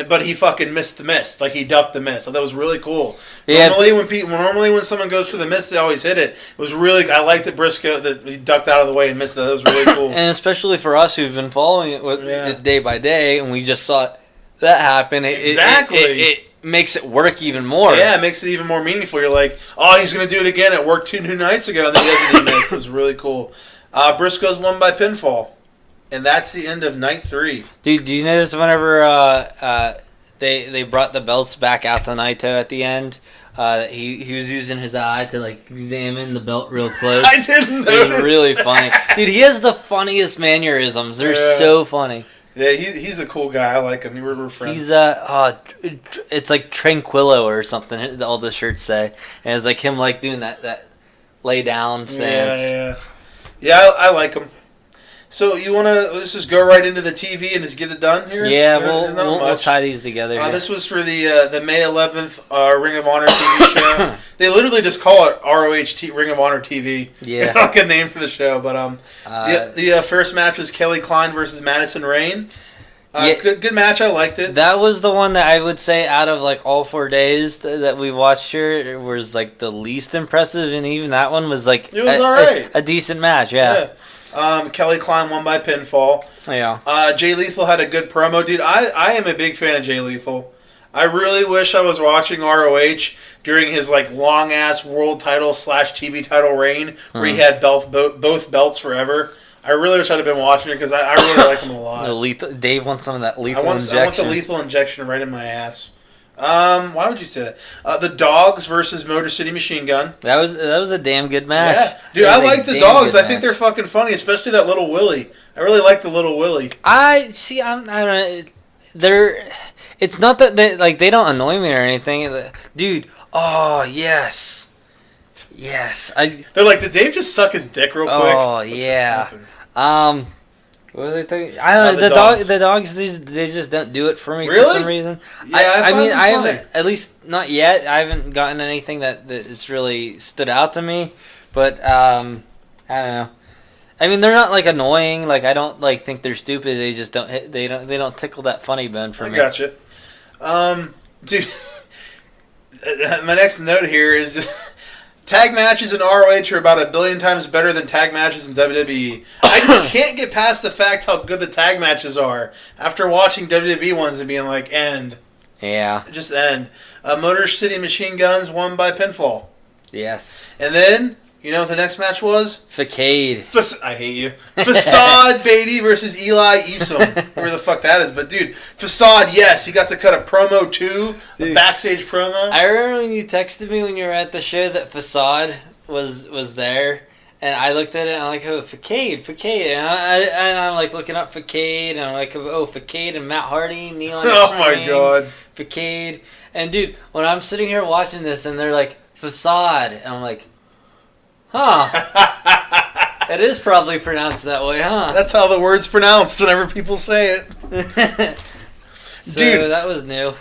but he fucking missed the miss. Like he ducked the miss. So that was really cool. Yeah. Normally when someone goes for the miss, they always hit it. It was really. I liked that Briscoe that he ducked out of the way and missed that. That was really cool. And especially for us who've been following it day by day, and we just saw that happen. It makes it work even more. Yeah, it makes it even more meaningful. You're like, oh, he's gonna do it again. It worked two nights ago, and then he doesn't miss. It was really cool. Briscoe's won by pinfall. And that's the end of night 3. Dude, do you notice whenever they brought the belts back out to Naito at the end, he was using his eye to examine the belt real close. I didn't notice. It was really funny. Dude, he has the funniest mannerisms. They're so funny. Yeah, he's a cool guy. I like him. We're friends. He's it's like Tranquillo or something. All the shirts say, and it's like him doing that lay down stance. Yeah. I like him. So you want to let's just go right into the TV and just get it done here? Yeah, we'll tie these together. This was for the May 11th Ring of Honor TV show. They literally just call it ROH Ring of Honor TV. Yeah, it's not a good name for the show, but the first match was Kelly Klein versus Madison Rayne. Good match. I liked it. That was the one that I would say out of all 4 days that we watched here, it was the least impressive, and even that one was it was all right. A decent match. Yeah. Kelly Klein won by pinfall. Yeah. Jay Lethal had a good promo. Dude, I am a big fan of Jay Lethal. I really wish I was watching ROH during his long-ass world title / TV title reign where he had both belts forever. I really wish I'd have been watching it because I really like him a lot. Dave wants some of that lethal injection. I want the lethal injection right in my ass. Why would you say that? The Dogs versus Motor City Machine Gun. That was a damn good match. Yeah, dude, I like the Dogs. I think they're fucking funny, especially that little Willie. I really like the little Willie. I don't know. It's not that they don't annoy me or anything, dude. Oh yes. They're like, did Dave just suck his dick real quick? Oh yeah. What was I thinking? I don't know. The dogs. They just don't do it for me for some reason. Yeah, I haven't, at least not yet. I haven't gotten anything that it's really stood out to me. But I don't know. I mean, they're not annoying. I don't think they're stupid. They just don't. They don't tickle that funny bone for me. I gotcha. Dude, my next note here is just. Tag matches in ROH are about 1 billion times better than tag matches in WWE. I just can't get past the fact how good the tag matches are after watching WWE ones and being end. Yeah. Just end. Motor City Machine Guns won by pinfall. Yes. And then, you know what the next match was? Facade. I hate you. Facade, baby, versus Eli Isom. Whoever the fuck that is. But, dude, Facade, yes. He got to cut a promo, too. Dude, a backstage promo. I remember when you texted me when you were at the show that Facade was there. And I looked at it and I'm like, oh, Facade. And I'm looking up Facade. And I'm like, oh, Facade and Matt Hardy, Neil on Oh, my God. Facade. And, dude, when I'm sitting here watching this and they're like, Facade. And I'm like, huh. It is probably pronounced that way, huh? That's how the word's pronounced whenever people say it. So, dude, that was new.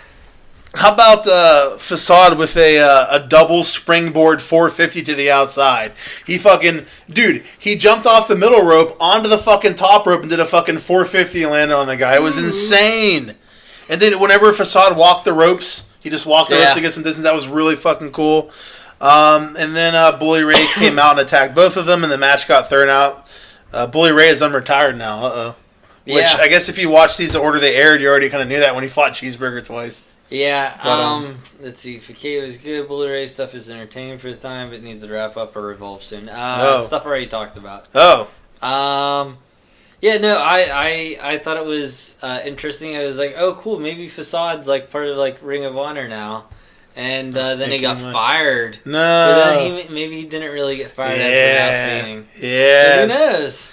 How about Facade with a double springboard 450 to the outside? He jumped off the middle rope onto the fucking top rope and did a fucking 450 and landed on the guy. It was insane. And then whenever Facade walked the ropes, he just walked the ropes to get some distance. That was really fucking cool. And then Bully Ray came out and attacked both of them, and the match got thrown out. Bully Ray is unretired now. Uh-oh. Yeah. Which, I guess if you watched these in order they aired, you already kind of knew that when he fought Cheeseburger twice. Yeah, but, let's see. Facade was good. Bully Ray stuff is entertaining for the time, but needs to wrap up or revolve soon. Stuff I already talked about. Oh. Yeah, no, I thought it was interesting. I was like, oh, cool, maybe Facade's like part of like Ring of Honor now. And then he got fired. No. But then maybe he didn't really get fired as we're now seeing. Yeah. So who knows?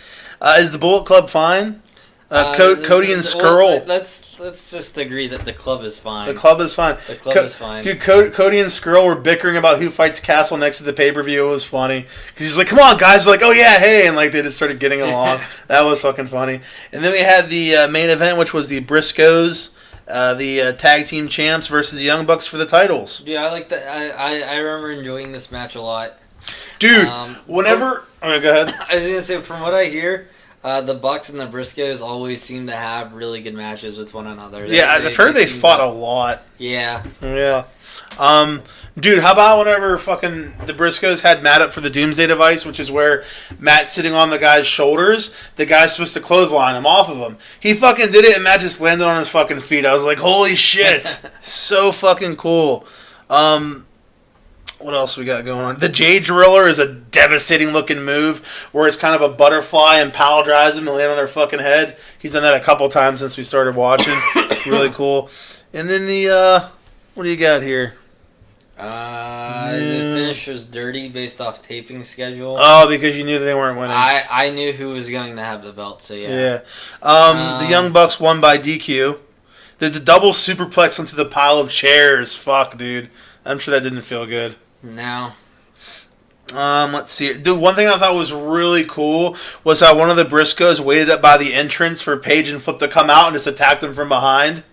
Is the Bullet Club fine? Cody and Skrull. Let's just agree that the club is fine. The club is fine. The club is fine. Dude, Cody and Skrull were bickering about who fights Castle next to the pay-per-view. It was funny. Because he's like, come on, guys. We're like, oh, yeah, hey. And like they just started getting along. That was fucking funny. And then we had the main event, which was the Briscoes, the tag team champs versus the Young Bucks for the titles. Yeah, I like that. I remember enjoying this match a lot. Dude, whenever... All right, go ahead. I was going to say, from what I hear... the Bucks and the Briscoes always seem to have really good matches with one another. I've heard they fought a lot. Yeah. Yeah. Dude, how about whenever fucking the Briscoes had Matt up for the Doomsday Device, which is where Matt's sitting on the guy's shoulders, the guy's supposed to clothesline him off of him. He fucking did it and Matt just landed on his fucking feet. I was like, holy shit. So fucking cool. What else we got going on? The J Driller is a devastating looking move where it's kind of a butterfly and pile drives them and land on their fucking head. He's done that a couple times since we started watching. Really cool. And then the what do you got here? The finish was dirty based off taping schedule. Oh, because you knew they weren't winning. I knew who was going to have the belt, so yeah. The Young Bucks won by DQ. The double superplex into the pile of chairs. Fuck, dude. I'm sure that didn't feel good. No. Let's see. Dude, one thing I thought was really cool was how one of the Briscoes waited up by the entrance for Paige and Flip to come out and just attacked them from behind.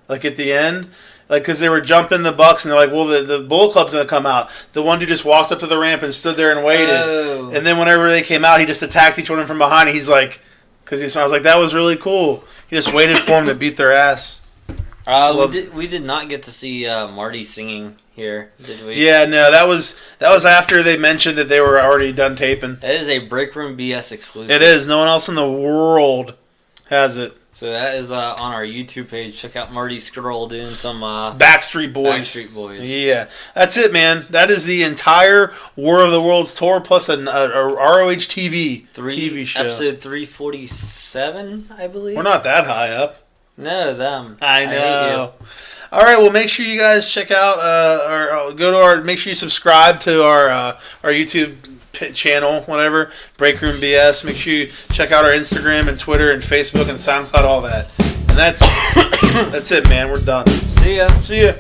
Like at the end. Like, because they were jumping the Bucks and they're like, well, the Bullet Club's going to come out. The one dude just walked up to the ramp and stood there and waited. Oh. And then whenever they came out, he just attacked each one of them from behind. And he's like, because I was like, that was really cool. He just waited for them to beat their ass. We did not get to see Marty singing here, did we? Yeah, no, that was after they mentioned that they were already done taping. That is a Breakroom BS exclusive. It is. No one else in the world has it. So that is on our YouTube page. Check out Marty Skrull doing some Backstreet Boys. Backstreet Boys. Yeah, that's it, man. That is the entire War of the Worlds tour plus a ROH TV show. Episode 347, I believe. We're not that high up. No, them. I know. All right, well, make sure you guys check out make sure you subscribe to our YouTube channel, whatever, Breakroom BS. Make sure you check out our Instagram and Twitter and Facebook and SoundCloud, all that. And that's it, man. We're done. See ya. See ya.